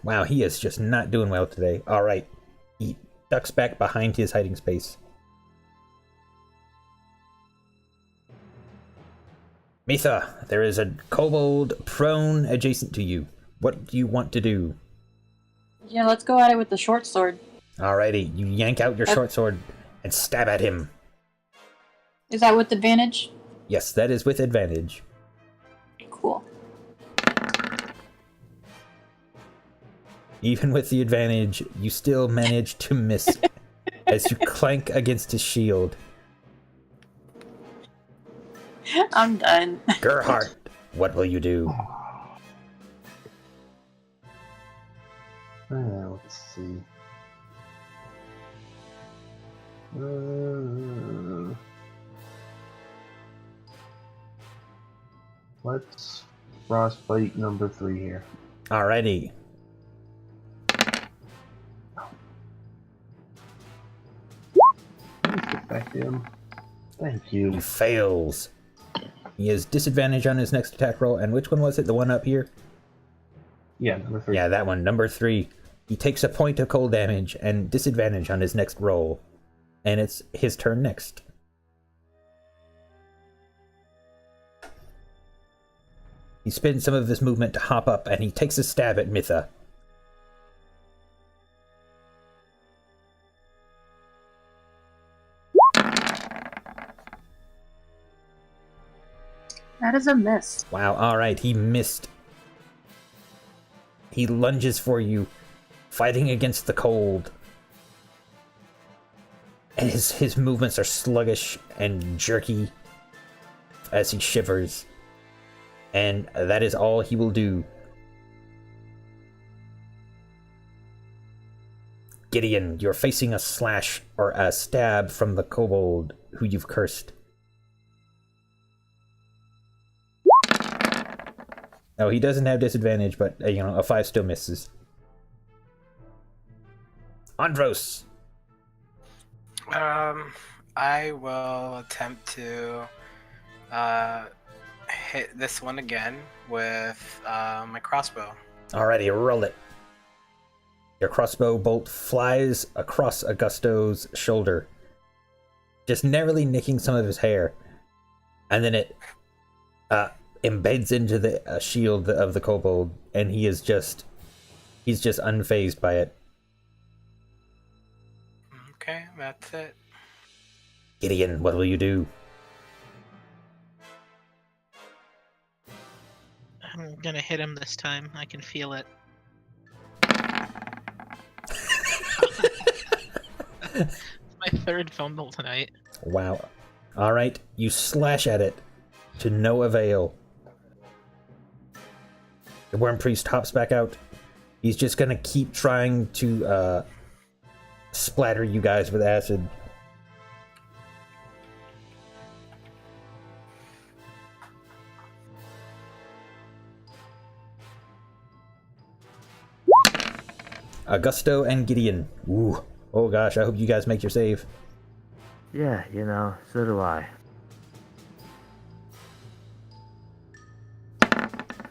Wow, he is just not doing well today. Alright. He ducks back behind his hiding space. Mitha, there is a kobold prone adjacent to you. What do you want to do? Yeah, let's go at it with the short sword. Alrighty, you yank out your short sword and stab at him. Is that with advantage? Yes, that is with advantage. Cool. Even with the advantage, you still manage to miss as you clank against his shield. I'm done. Gerhardt, what will you do? Let's see. Let's frostbite number 3 here. Alrighty. Please affect him. Thank you. He fails. He has disadvantage on his next attack roll. And which one was it? The one up here? Yeah, number 3. Yeah, that one. Number 3. He takes a point of cold damage and disadvantage on his next roll. And it's his turn next. He spends some of his movement to hop up, and he takes a stab at Mitha. That is a miss. Wow, alright, he missed. He lunges for you, fighting against the cold. And his movements are sluggish and jerky as he shivers. And that is all he will do. Gideon, you're facing a slash or a stab from the kobold who you've cursed. Oh, he doesn't have disadvantage, but, a 5 still misses. Andros! I will attempt to hit this one again with my crossbow. Alrighty, roll it. Your crossbow bolt flies across Augusto's shoulder, just narrowly nicking some of his hair, and then it embeds into the shield of the kobold, and he's just unfazed by it. Okay, that's it. Gideon, what will you do? I'm gonna hit him this time. I can feel it. My third fumble tonight. Wow. Alright, you slash at it to no avail. The Worm Priest hops back out. He's just gonna keep trying to splatter you guys with acid. Augusto and Gideon. Ooh. Oh gosh, I hope you guys make your save. Yeah, so do I.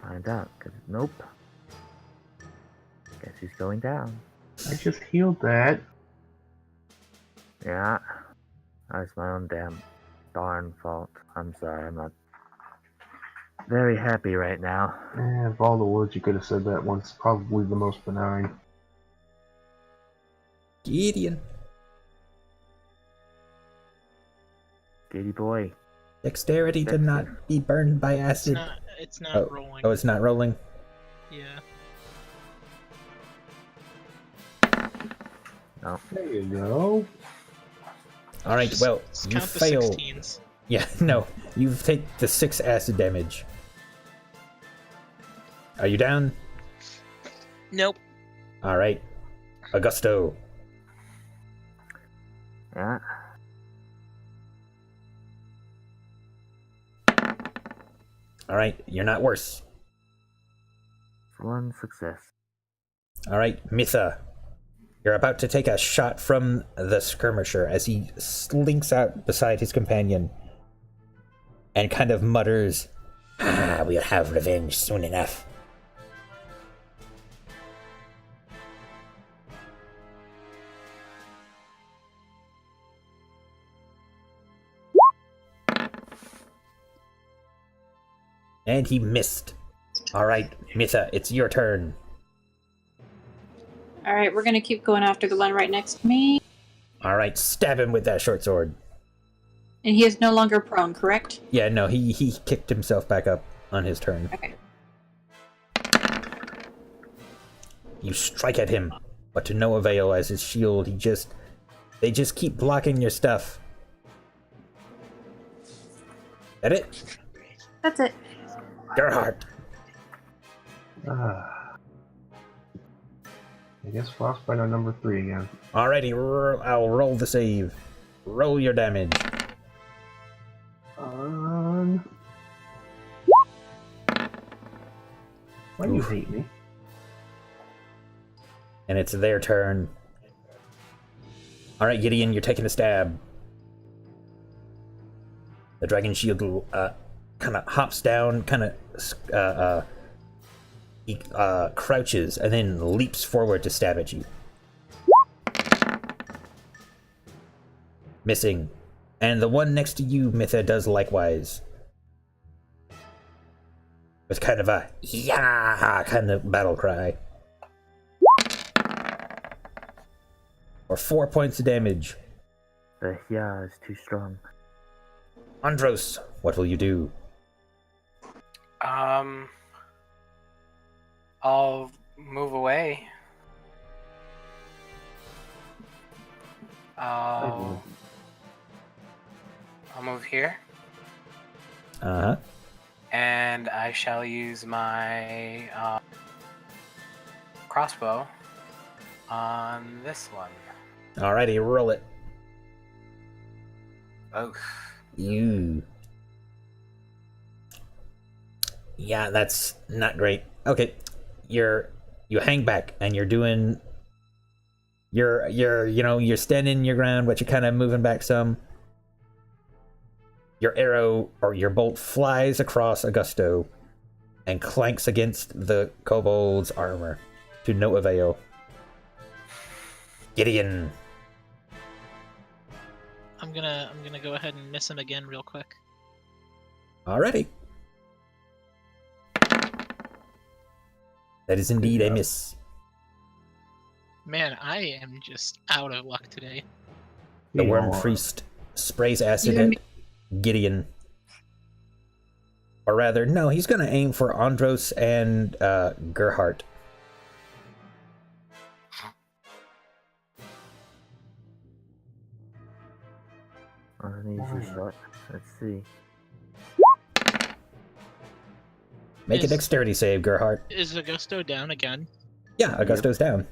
Find out, cause nope. Guess he's going down. I just healed that. Yeah. That's my own darn fault. I'm sorry, I'm not very happy right now. Of all the words you could have said, that one's probably the most benign. Gideon. Giddy boy. Dexterity to not be burned by acid. It's not rolling. Oh, it's not rolling? Yeah. No. There you go. Alright, Just well, you count the fail. 16s. Yeah, no. You take the 6 acid damage. Are you down? Nope. Alright. Augusto. Yeah. Alright, you're not worse. One success. Alright, Mitha. You're about to take a shot from the skirmisher as he slinks out beside his companion and kind of mutters, we'll have revenge soon enough. And he missed. Alright, Mitha, it's your turn. Alright, we're gonna keep going after the one right next to me. Alright, stab him with that short sword. And he is no longer prone, correct? Yeah, no, he kicked himself back up on his turn. Okay. You strike at him, but to no avail as his shield, they just keep blocking your stuff. That it? That's it. Gerhardt. I guess frostbite on number 3 again. Alrighty, I'll roll the save. Roll your damage. Why do you hate me? And it's their turn. Alright, Gideon, you're taking a stab. The dragon shield kind of hops down, he crouches, and then leaps forward to stab at you. Missing. And the one next to you, Mitha, does likewise. With kind of a "yeah" kind of battle cry. For 4 points of damage. The yeah is too strong. Andros, what will you do? I'll move away. I'll move here. Uh-huh. And I shall use my crossbow on this one. Alrighty, roll it. Oh, You. Yeah, that's not great. Okay, you hang back and you're doing. You're standing your ground, but you're kind of moving back some. Your arrow or your bolt flies across Augusto and clanks against the kobold's armor to no avail. Gideon. I'm gonna go ahead and miss him again real quick. Alrighty. That is indeed a miss. Man, I am just out of luck today. The We worm are. priest sprays acid You at Gideon. Or rather, no, he's gonna aim for Andros and Gerhardt. An easy shot. Let's see. Make a Is- dexterity save, Gerhardt. Is Augusto down again? Yeah, Augusto's down.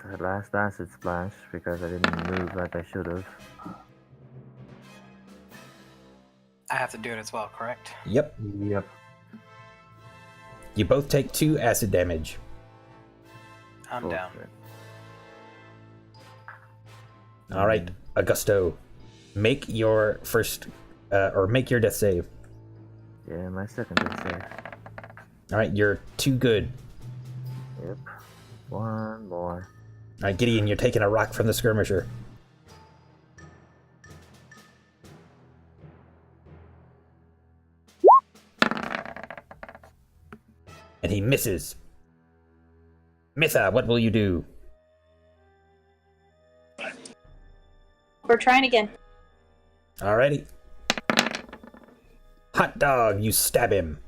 That last acid splash because I didn't move like I should have. I have to do it as well, correct? Yep. Yep. You both take 2 acid damage. I'm down. Bullshit. Alright, Augusto. Make your first, or make your death save. Yeah, my second death save. Alright, you're too good. Yep. One more. Alright, Gideon, you're taking a rock from the skirmisher. And he misses. Mitha, what will you do? We're trying again. Alrighty. Hot dog, you stab him.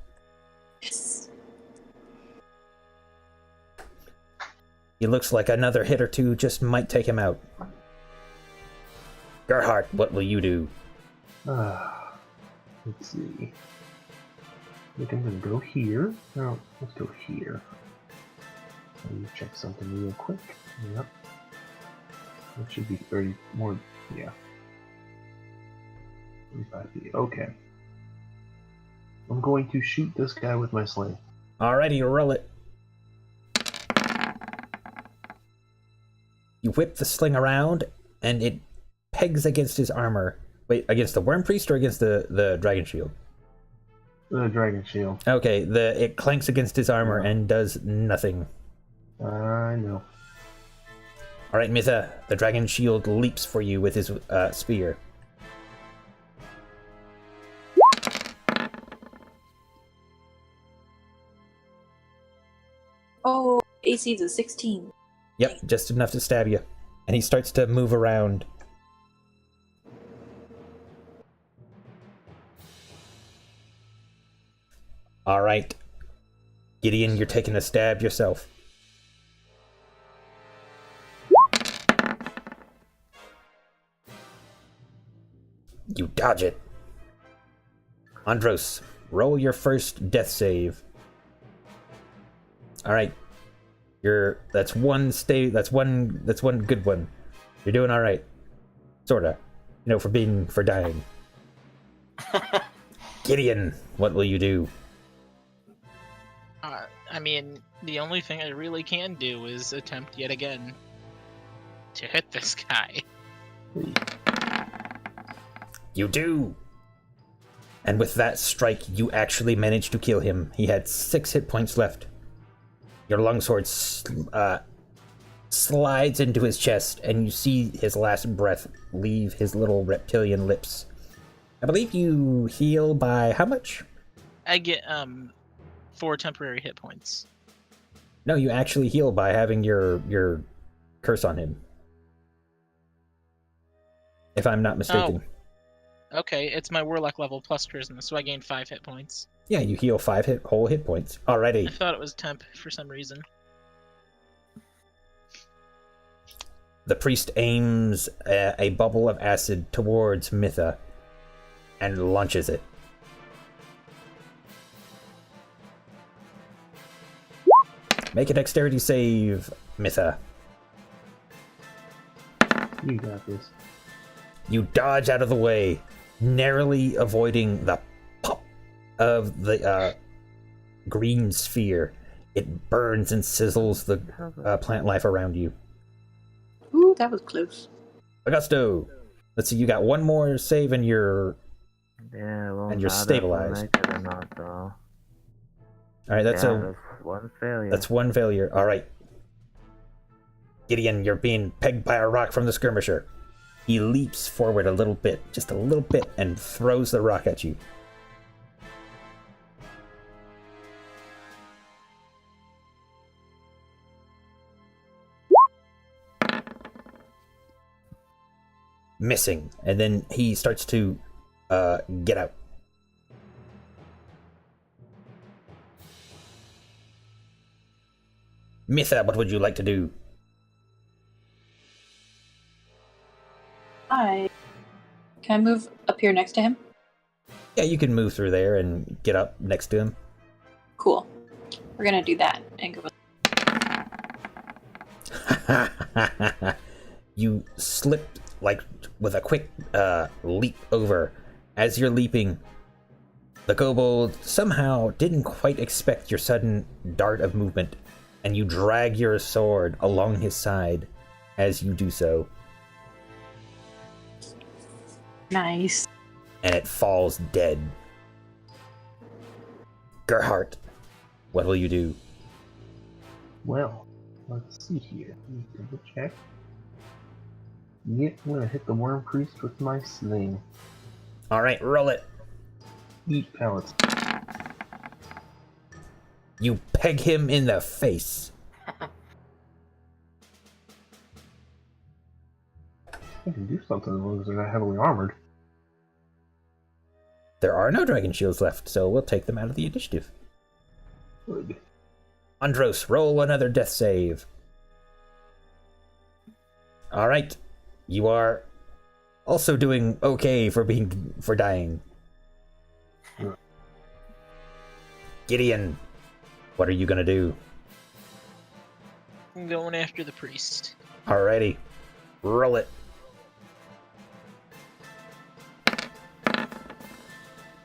Yes. He looks like another hit or two just might take him out. Gerhardt, what will you do? Let's see. I think I'm gonna go here. No, let's go here. Let me check something real quick. Yep. That should be 30 more. Yeah. 35 feet. Okay. I'm going to shoot this guy with my sling. Alrighty, roll it. You whip the sling around, and it pegs against his armor. Wait, against the worm priest or against the dragon shield? The dragon shield. Okay, it clanks against his armor and does nothing. I know. Alright, Mitha, the dragon shield leaps for you with his spear. Oh, AC's a 16. Yep, just enough to stab you. And he starts to move around. Alright. Gideon, you're taking a stab yourself. You dodge it. Andros, roll your first death save. Alright. That's one good one. You're doing alright. Sorta. For dying. Gideon, what will you do? I mean, the only thing I really can do is attempt yet again to hit this guy. You do! And with that strike, you actually manage to kill him. He had 6 hit points left. Your longsword slides into his chest, and you see his last breath leave his little reptilian lips. I believe you heal by how much? I get 4 temporary hit points. No, you actually heal by having your curse on him. If I'm not mistaken. Okay, it's my warlock level plus charisma, so I gain 5 hit points. Yeah, you heal 5 whole hit points. I Alrighty. thought it was temp for some reason. The priest aims a bubble of acid towards Mitha and launches it. Make a dexterity save, Mitha. You got this. You dodge out of the way, narrowly avoiding the pop of the green sphere. It burns and sizzles the plant life around you. Ooh, that was close. Augusto, let's see, you got one more save and you're Yeah, well, And you're not stabilized. or not, though. Alright, that's one failure. that's one failure. Alright. Gideon, you're being pegged by a rock from the skirmisher. He leaps forward a little bit, just a little bit, and throws the rock at you. Missing. And then he starts to get out. Mitha, what would you like to do? Can I move up here next to him? Yeah, you can move through there and get up next to him. Cool. We're gonna do that and go. You slipped like with a quick leap over. As you're leaping, the kobold somehow didn't quite expect your sudden dart of movement, and you drag your sword along his side as you do so, Nice. and it falls dead. Gerhardt, what will you do? Well, let's see here. Let me double check. Yep, I'm gonna hit the worm priest with my sling. Alright, roll it. Eat pellets. You peg him in the face. I can do something as long as they're not heavily armored. There are no dragon shields left, so we'll take them out of the initiative. Good. Andros, roll another death save. Alright. You are also doing okay for dying. Yeah. Gideon, what are you gonna do? I'm going after the priest. Alrighty. Roll it.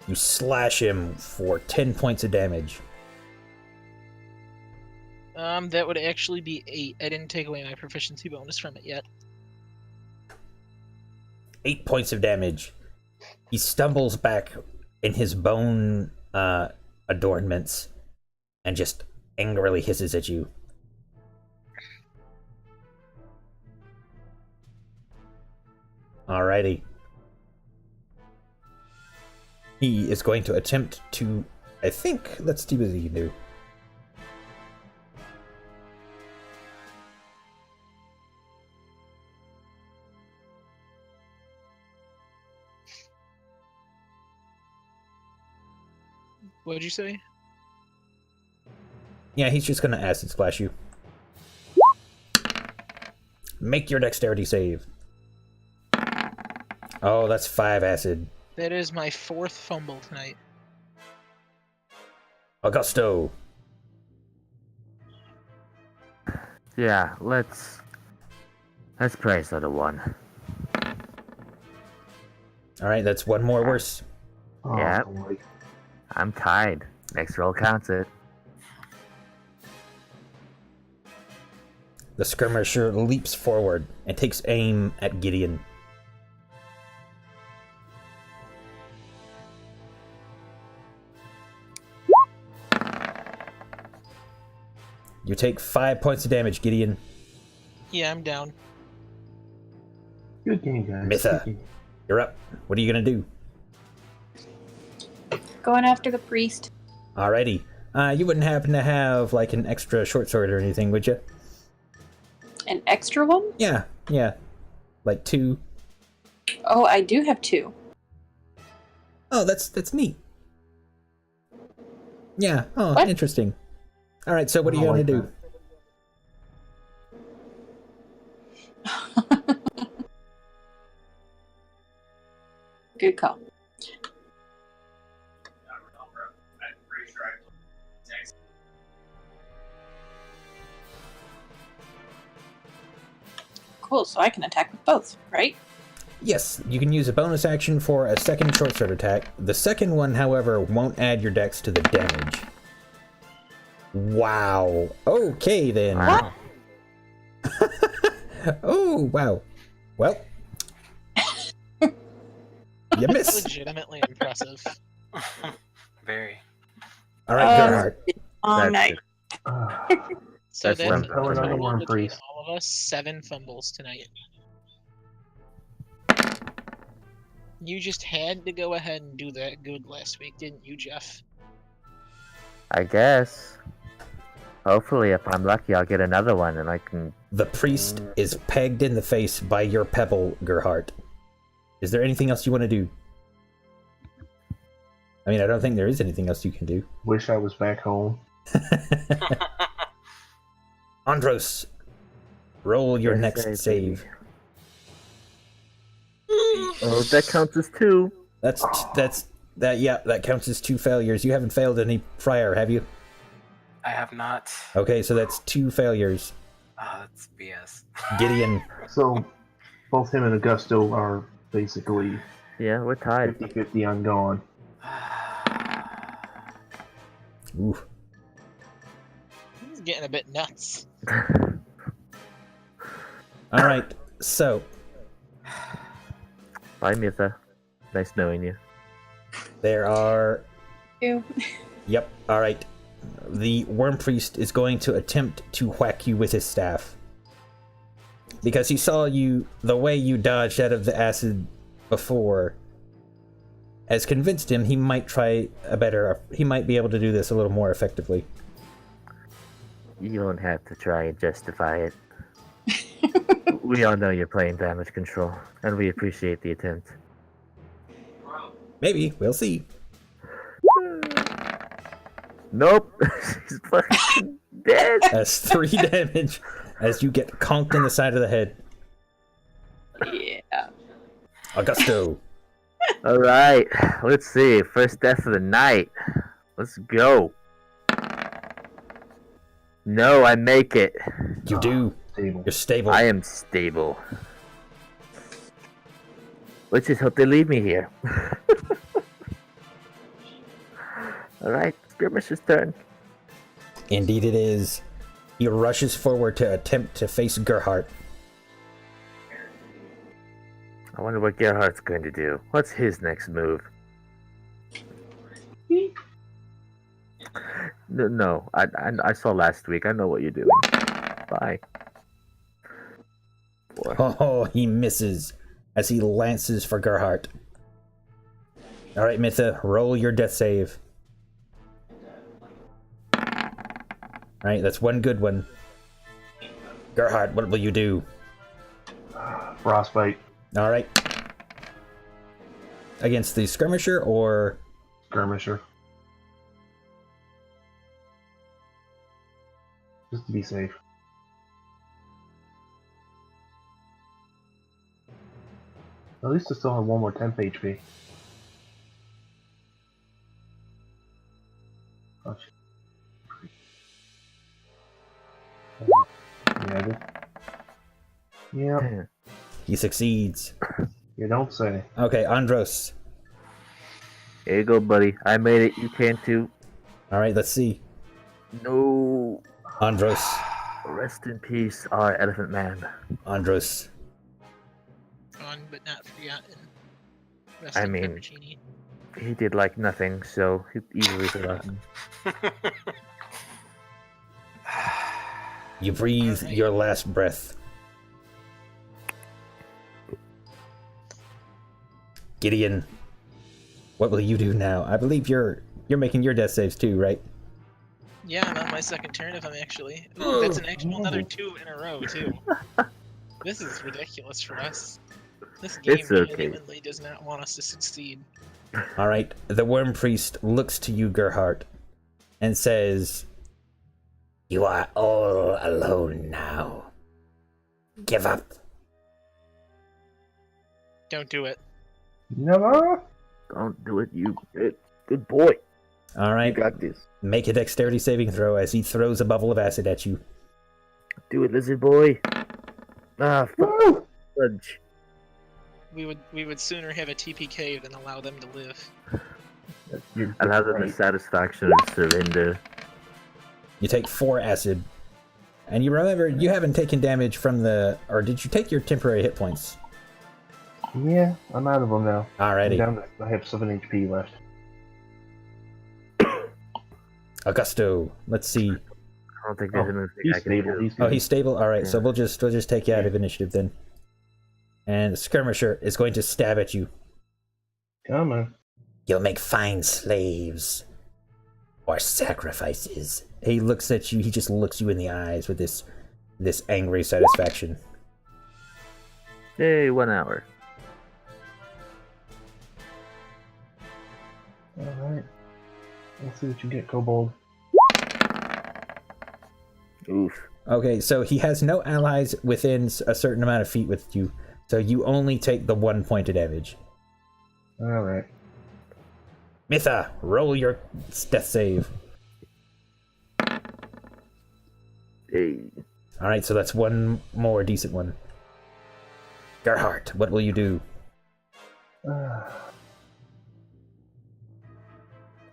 You slash him for 10 points of damage. That would actually be 8. I didn't take away my proficiency bonus from it yet. 8 points of damage. He stumbles back in his bone adornments and just angrily hisses at you. Alrighty. He is going to attempt to, I think, let's see what he can do. What did you say? Yeah, he's just gonna acid splash you. Make your dexterity save. Oh, that's 5 acid. That is my 4th fumble tonight. Augusto. Yeah, let's praise the one. Alright, that's one more worse. Oh, Yep. boy. I'm tied. Next roll counts it. The skirmisher leaps forward and takes aim at Gideon. You take 5 points of damage, Gideon. Yeah, I'm down. Good game, guys. Mitha. Good game. You're up. What are you gonna do? Going after the priest. Alrighty. You wouldn't happen to have like an extra short sword or anything, would you? An extra one? Yeah. Like 2. Oh, I do have 2. Oh, that's neat. Yeah. Oh, What? interesting. Alright, so what are you I gonna like do? Good call. Cool, so I can attack with both, right? Yes, you can use a bonus action for a second short sword attack. The second one, however, won't add your dex to the damage. Wow. Okay, then. Wow. Oh, wow. Well. You missed. Legitimately impressive. Very. All right, Gerhardt. Long night. So That's that's one a power on the total Worm between Priest. all of us 7 fumbles tonight. You just had to go ahead and do that good last week, didn't you, Jeff? I guess. Hopefully, if I'm lucky, I'll get another one and I can... The priest is pegged in the face by your pebble, Gerhardt. Is there anything else you want to do? I mean, I don't think there is anything else you can do. Wish I was back home. Andros, roll your next save. Oh, that counts as 2. That counts as 2 failures. You haven't failed any prior, have you? I have not. Okay, so that's 2 failures. That's BS. Gideon, So, both him and Augusto are basically Yeah, we're tied. 50-50 on gone. ooh, This is getting a bit nuts. all right. So Bye, Mitha. Nice knowing you. there are. Ew. Yep. All right. The worm priest is going to attempt to whack you with his staff because he saw you. The way you dodged out of the acid before has convinced him he might try a better. He might be able to do this a little more effectively. You don't have to try and justify it. We all know you're playing damage control, and we appreciate the attempt. Maybe we'll see. Nope. She's fucking dead. That's 3 damage as you get conked in the side of the head. Yeah. Augusto. Alright, let's see. First death of the night. Let's go. No, I make it. You do. Stable. You're stable. I am stable. Let's just hope they leave me here. Alright, Skirmisher's turn. Indeed it is. He rushes forward to attempt to face Gerhardt. I wonder what Gerhardt's going to do. What's his next move? No, I saw last week. I know what you're doing. Bye. Boy. Oh, he misses as he lances for Gerhardt. Alright, Mitha, roll your death save. Alright, that's one good one. Gerhardt, what will you do? Frostbite. Alright. Against the skirmisher or... Skirmisher. Just to be safe. At least I still have one more temp HP. Oh, shit. Yeah. He succeeds. You don't say. Okay, Andros. Here you go, buddy. I made it. You can too. Alright, let's see. No. Andros. Rest in peace, our elephant man. Andros. On but not forgotten. I in mean- Peppercini. He did like nothing, so he easily forgotten. You breathe your last breath. Gideon, what will you do now? I believe you're making your death saves too, right? Yeah, I'm on my second turn if I'm actually. Ooh, that's an actual another 2 in a row too. This is ridiculous for us. This game It's okay. genuinely does not want us to succeed. All right. The worm priest looks to you, Gerhardt, and says, "You are all alone now. Give up." Don't do it. Never. Don't do it, you good boy. All You right. got this. Make a dexterity saving throw as he throws a bubble of acid at you. Do it, lizard boy. Fudge. We would sooner have a TPK than allow them to live. Allow them the satisfaction of surrender. You take 4 acid. And you remember, you haven't taken damage from the... Or did you take your temporary hit points? Yeah, I'm out of them now. Alrighty. I have 7 HP left. Augusto, let's see. I don't think there's anything He's I can stable. do. Oh, he's stable? Alright, so Yeah. we'll just take you out of initiative then. And the skirmisher is going to stab at you. Come on. You'll make fine slaves. Or sacrifices. He looks at you, he just looks you in the eyes with this angry satisfaction. Hey, 1 hour. Alright. Let's see what you get, Kobold. Oof. Okay, so he has no allies within a certain amount of feet with you, so you only take the 1 point of damage. Alright. Mitha, roll your death save. Hey. Alright, so that's one more decent one. Gerhardt, what will you do?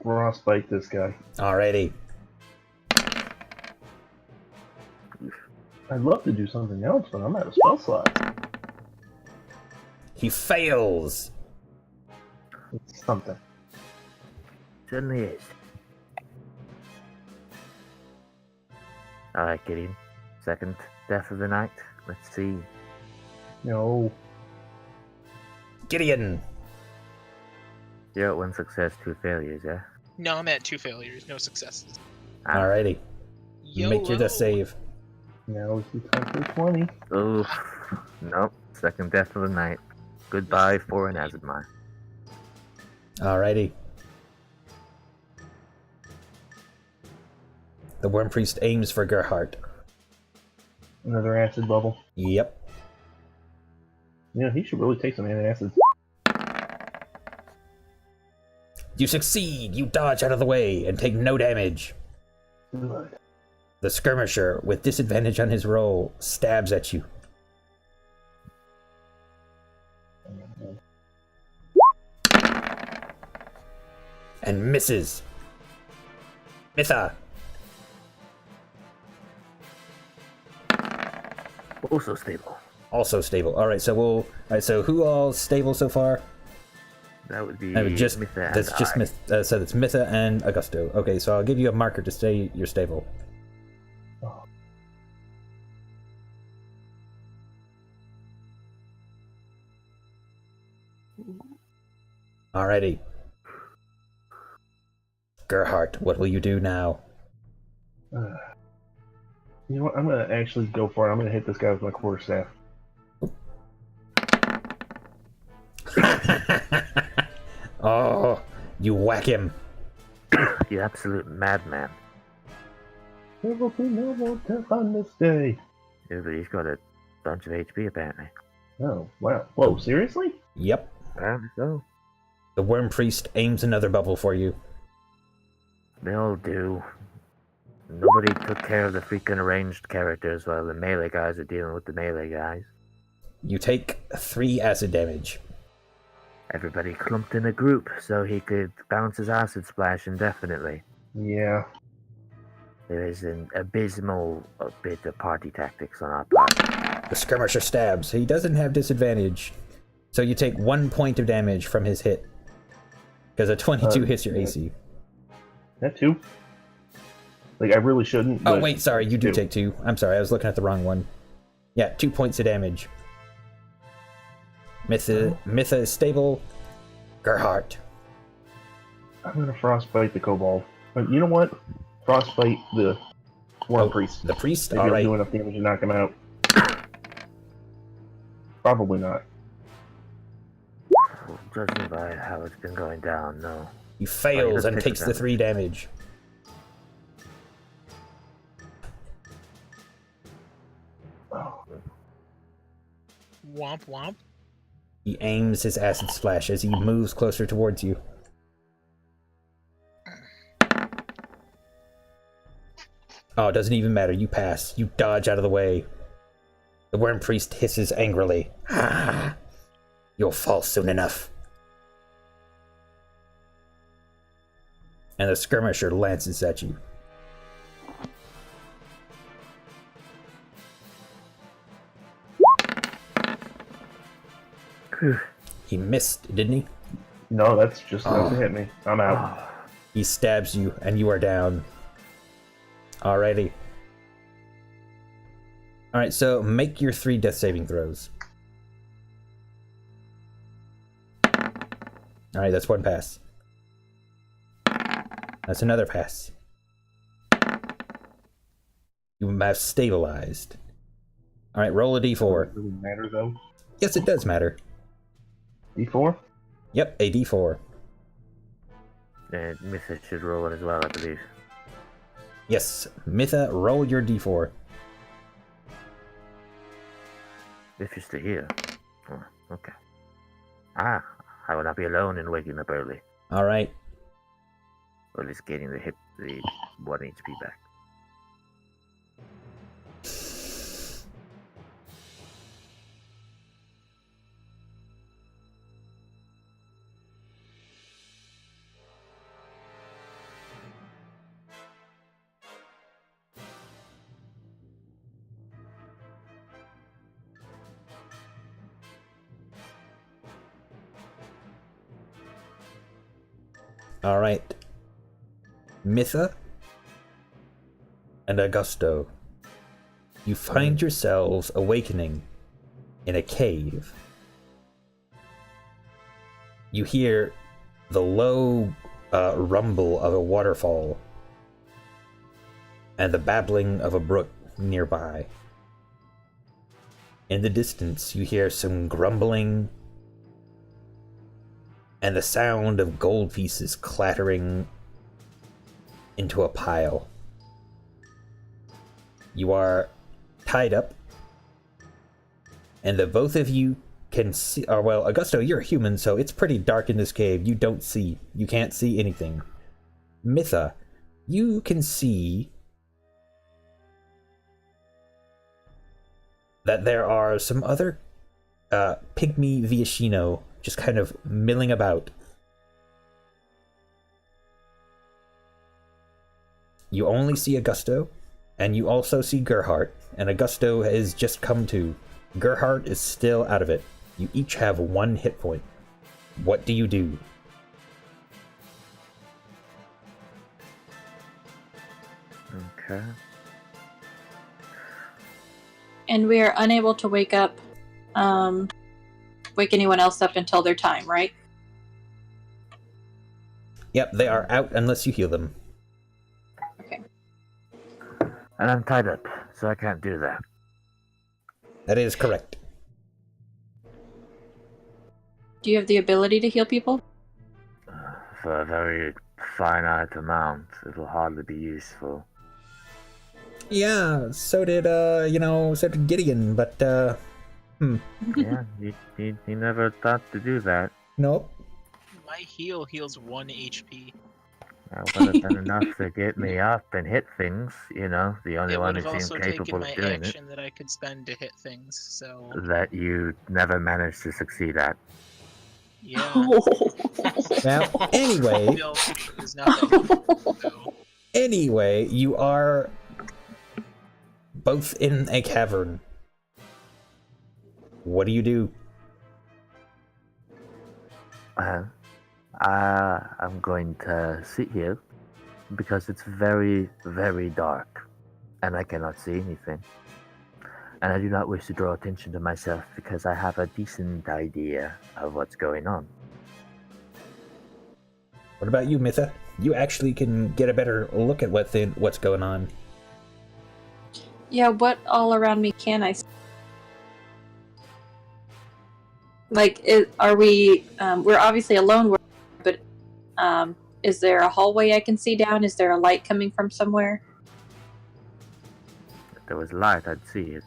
Frostbite this guy. Alrighty. I'd love to do something else, but I'm out of spell slots. He fails. It's something. Certainly is. Alright, Gideon. Second death of the night. Let's see. No. Gideon. You're at 1 success, 2 failures, yeah? No, I'm at 2 failures, no successes. Alrighty. Make your death save. Now is the time for 20. Oof. Nope. Second death of the night. Goodbye for an acid mine. Alrighty. The Worm Priest aims for Gerhardt. Another acid bubble. Yep. Yeah, he should really take some antacids. You succeed! You dodge out of the way and take no damage. Good. The skirmisher, with disadvantage on his roll, stabs at you. And misses. Mitha. Also stable. Also stable. Alright, so Alright, so who all's stable so far? That would be Just Mitha and that's just I. so that's Mitha and Augusto. Okay, so I'll give you a marker to say you're stable. Oh. Alrighty. Gerhardt, what will you do now? You know what? I'm gonna actually go for it. I'm gonna hit this guy with my quarterstaff. Oh, you whack him. You absolute madman. There will be no more death on this day. Yeah, but he's got a bunch of HP apparently. Oh, wow. Whoa, seriously? Yep. Apparently so. The Worm Priest aims another bubble for you. They all do. Nobody took care of the freaking ranged characters while the melee guys are dealing with the melee guys. You take 3 acid damage. Everybody clumped in a group so he could bounce his acid splash indefinitely. Yeah. There is an abysmal bit of party tactics on our part. The skirmisher stabs. He doesn't have disadvantage. So you take 1 point of damage from his hit. Because a 22 hits your AC. That too? Like, I really shouldn't. Oh, but wait, sorry, you do two. take 2. I'm sorry, I was looking at the wrong one. Yeah, 2 points of damage. Mitha is stable. Gerhardt. I'm gonna frostbite the kobold. But you know what? Frostbite the Worm Priest. The priest? Maybe I'll Alright. do enough damage to knock him out. Probably not. Well, judging by how it's been going down, no. He fails doesn't and take takes the damage. 3 damage. Oh, Womp womp. He aims his acid splash as he moves closer towards you. Oh, it doesn't even matter. You pass. You dodge out of the way. The worm priest hisses angrily. Ah, you'll fall soon enough. And the skirmisher lances at you. He missed, didn't he? No, that's just enough to hit me. I'm out. Ah, He stabs you, and you are down. Alrighty. Alright, so make your 3 death saving throws. Alright, that's 1 pass. That's another pass. You have stabilized. Alright, roll a d4. Does it really matter though? Yes, it does matter. D4? Yep, a d4. and Missa should roll it as well, I believe. Yes, Mitha, roll your d4. If you're still here. Oh, okay. Ah, I will not be alone in waking up early. Alright. Or at least getting the 1 HP back. Alright. Mitha and Augusto, you find yourselves awakening in a cave. You hear the low rumble of a waterfall and the babbling of a brook nearby. In the distance, you hear some grumbling and the sound of gold pieces clattering into a pile. You are tied up, and the both of you can see. Or well, Augusto, you're a human, so it's pretty dark in this cave. You can't see anything. Mitha, you can see that there are some other pygmy Viashino just kind of milling about. You only see Augusto, and you also see Gerhardt, and Augusto has just come to. Gerhardt is still out of it. You each have 1 hit point. What do you do? Okay. And we are unable to wake anyone else up until their time, right? Yep, they are out unless you heal them. Okay. And I'm tied up, so I can't do that. That is correct. Do you have the ability to heal people? For a very finite amount, it'll hardly be useful. Yeah, so did Gideon, but Yeah, he never thought to do that. nope. My heal heals 1 HP. That would have been enough to get me up and hit things, the only It one would who have seemed also taken capable my of doing it. action that I could spend to hit things, so That you never managed to succeed at. yeah. Now, anyway, Still is not that useful, so. anyway, you are both in a cavern. What do you do? I'm going to sit here because it's very, very dark and I cannot see anything. And I do not wish to draw attention to myself because I have a decent idea of what's going on. What about you, Mitha? You actually can get a better look at what's going on. Yeah, what all around me can I see? Like, are we, we're obviously alone, but is there a hallway I can see down? Is there a light coming from somewhere? If there was light, I'd see it.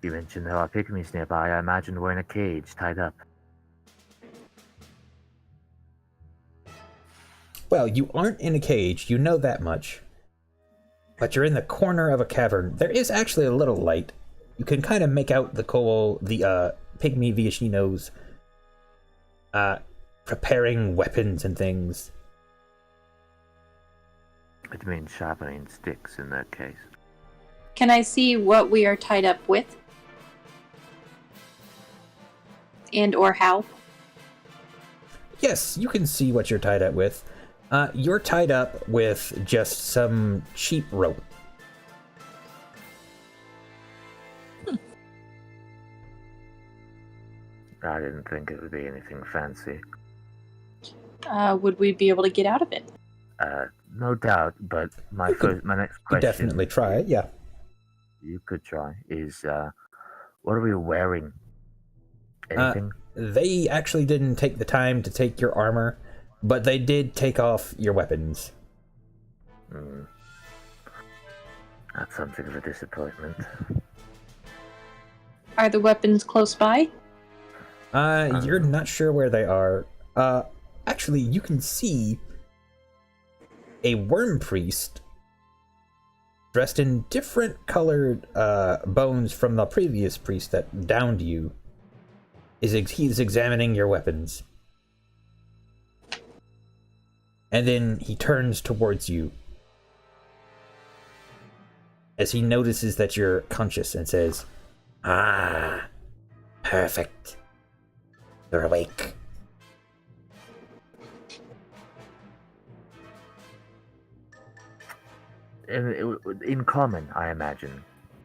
You mentioned there are pygmies nearby. I imagine we're in a cage, tied up. Well, you aren't in a cage, you know that much. but you're in the corner of a cavern. There is actually a little light. You can kind of make out the pygmy Viashinos preparing weapons and things. It means sharpening sticks in that case. Can I see what we are tied up with? And or how? Yes, you can see what you're tied up with. You're tied up with just some cheap rope. I didn't think it would be anything fancy. Would we be able to get out of it? No doubt, but my next question... You definitely try it, yeah. You could try, is, what are we wearing? Anything? They actually didn't take the time to take your armor, but they did take off your weapons. That's something of a disappointment. Are the weapons close by? You're not sure where they are. Actually, you can see a worm priest dressed in different colored bones from the previous priest that downed you. He's examining your weapons. And then he turns towards you as he notices that you're conscious and says, "Ah, perfect. You're awake." In common, I imagine.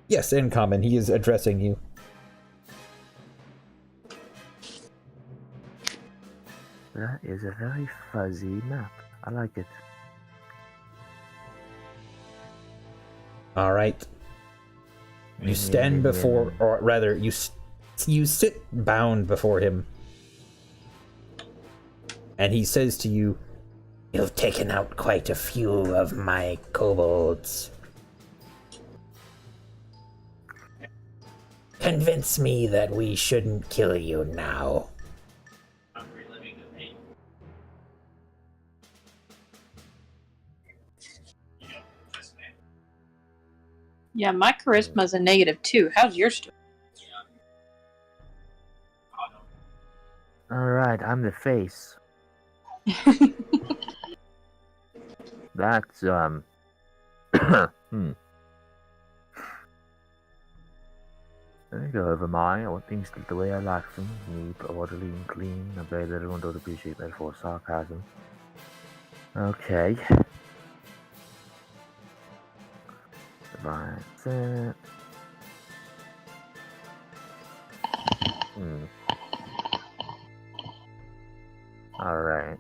Yes, in common. He is addressing you. That is a very fuzzy map. I like it. All right. You stand before, or rather, you sit bound before him. And he says to you, "You've taken out quite a few of my kobolds. Convince me that we shouldn't kill you now." Yeah, my charisma's a -2. How's yours doing? Alright, I'm the face. That's, Let me go over mine. I want things the way I like them. Neat, orderly, and clean. I bet everyone does appreciate metaphor sarcasm. Okay. That's it. Alright.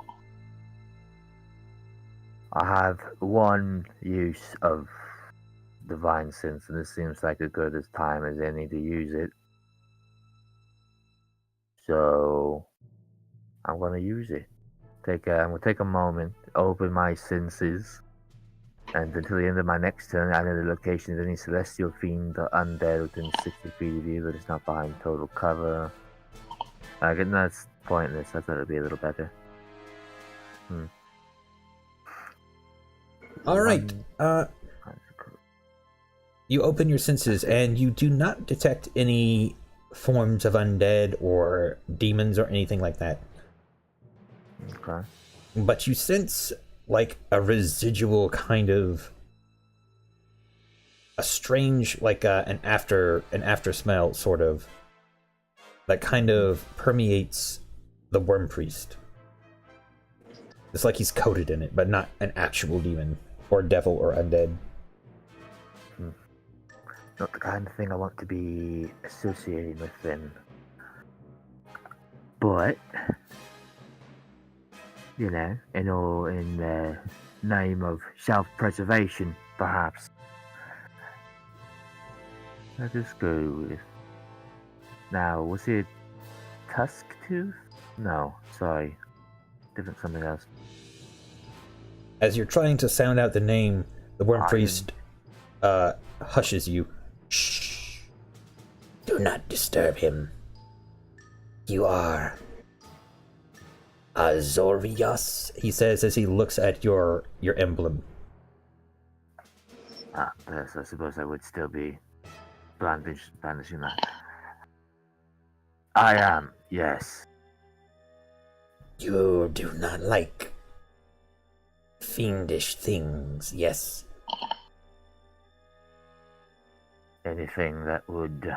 I have one use of Divine Sense, and this seems like as good as time as any to use it. So, I'm gonna use it. I'm gonna take a moment, open my senses, and until the end of my next turn, I know the location of any celestial fiend or undead within 60 feet of you that is not behind total cover. That's pointless. I thought it'd be a little better. Alright, you open your senses and you do not detect any forms of undead or demons or anything like that. Okay. But you sense like a residual kind of a strange, like an after smell sort of, that kind of permeates the worm priest. It's like he's coated in it, but not an actual demon or devil or undead. Not the kind of thing I want to be associated with then. But, you know, in the name of self-preservation, perhaps. Let us go with... Now, was it Tusk Tooth? No, sorry. Different something else. As you're trying to sound out the name, the worm priest hushes you. Shh. Do not disturb him. You are Azorius, he says as he looks at your emblem. Yes, I suppose I would still be blandishing that. I am, yes. You do not like fiendish things, yes? Anything that would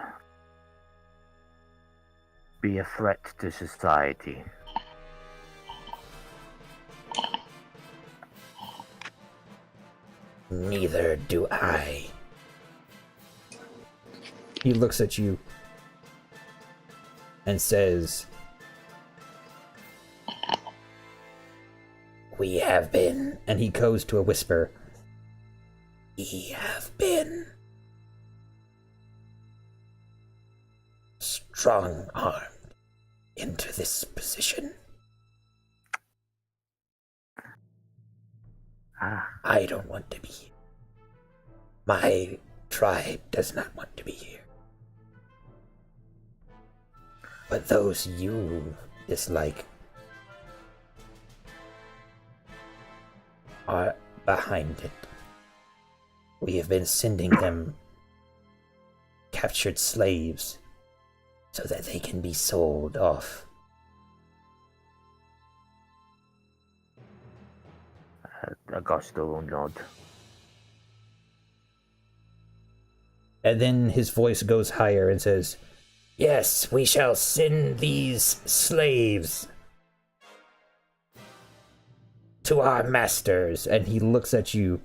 be a threat to society. Neither do I. He looks at you and says, "We have been," and he goes to a whisper, "We have been strong-armed into this position. I don't want to be here. My tribe does not want to be here. But those you dislike are behind it. We have been sending them captured slaves so that they can be sold off." Augusto will nod. And then his voice goes higher and says, "Yes, we shall send these slaves to our masters." And he looks at you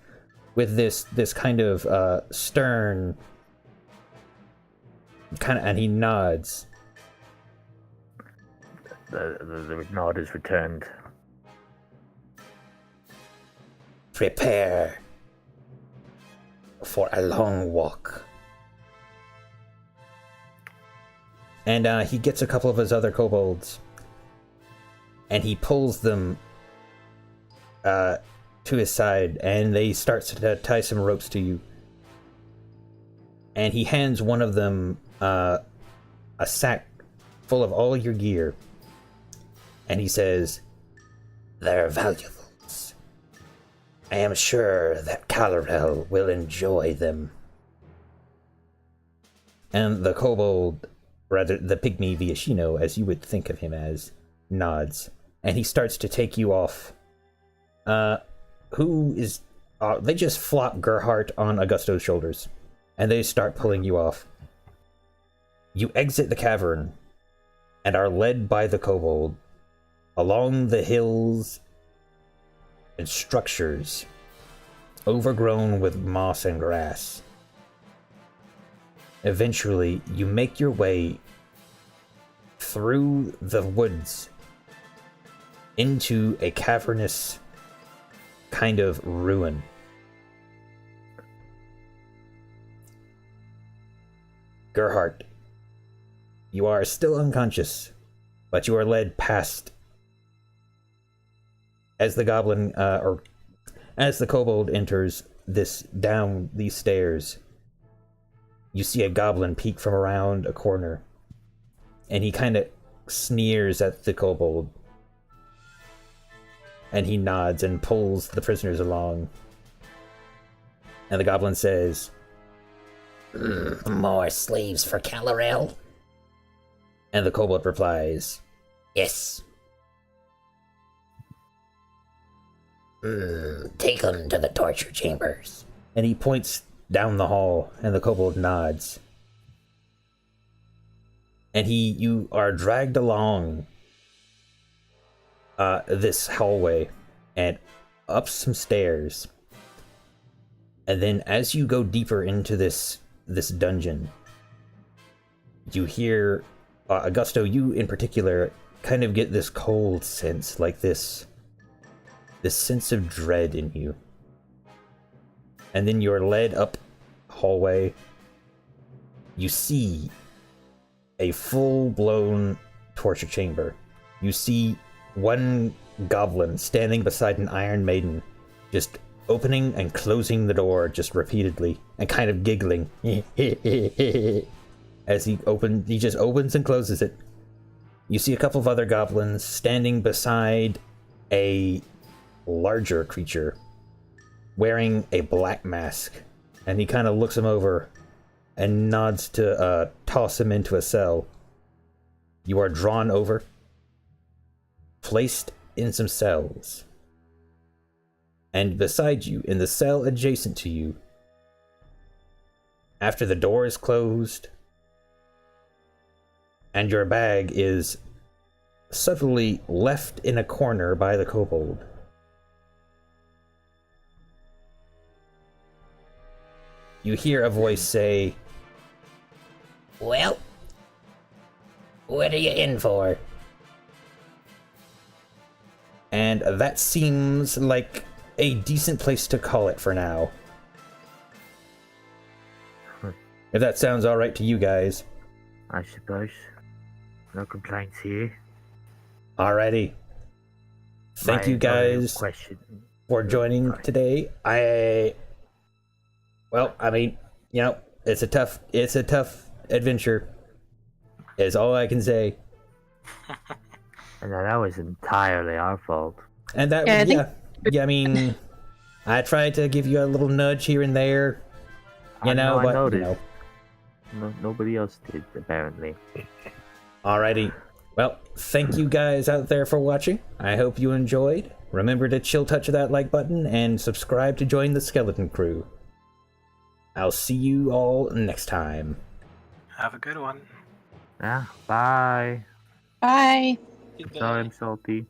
with this kind of stern and he nods. The nod is returned. "Prepare for a long walk." And he gets a couple of his other kobolds and he pulls them to his side, and they start to tie some ropes to you. And he hands one of them a sack full of all your gear, and he says, "They're valuables. I am sure that Calorel will enjoy them." And the kobold, rather the pygmy Viashino, as you would think of him as, nods, and he starts to take you off. Who is... they just flop Gerhardt on Augusto's shoulders, and they start pulling you off. You exit the cavern, and are led by the kobold along the hills and structures overgrown with moss and grass. Eventually, you make your way through the woods into a cavernous kind of ruin. Gerhardt, you are still unconscious, but you are led past as the goblin, or as the kobold enters down these stairs. You see a goblin peek from around a corner, and he kind of sneers at the kobold. And he nods and pulls the prisoners along. And the goblin says, "More slaves for Calorel?" And the kobold replies, "Yes." "Take them to the torture chambers." And he points down the hall, and the kobold nods. And you are dragged along this hallway and up some stairs. And then as you go deeper into this dungeon, you hear Augusto, you in particular, kind of get this cold sense, like this sense of dread in you. And then you're led up hallway. You see a full-blown torture chamber. You see one goblin standing beside an Iron Maiden, just opening and closing the door just repeatedly, and kind of giggling as he just opens and closes it. You see a couple of other goblins standing beside a larger creature wearing a black mask And he kind of looks him over and nods to toss him into a cell. You are drawn over, placed in some cells. And beside you, in the cell adjacent to you, after the door is closed, and your bag is subtly left in a corner by the kobold, you hear a voice say, "Well, what are you in for?" And that seems like a decent place to call it for now. If that sounds alright to you guys. I suppose. No complaints here. Alrighty. Thank you guys for joining today. Well, I mean, you know, it's a tough adventure, is all I can say. And that was entirely our fault. And that, I mean, I tried to give you a little nudge here and there, but, noticed. you know. Nobody else did, apparently. Alrighty. Well, thank you guys out there for watching. I hope you enjoyed. Remember to chill touch that like button and subscribe to join the Skeleton Crew. I'll see you all next time. Have a good one. Yeah, bye. Bye. Sorry I'm salty.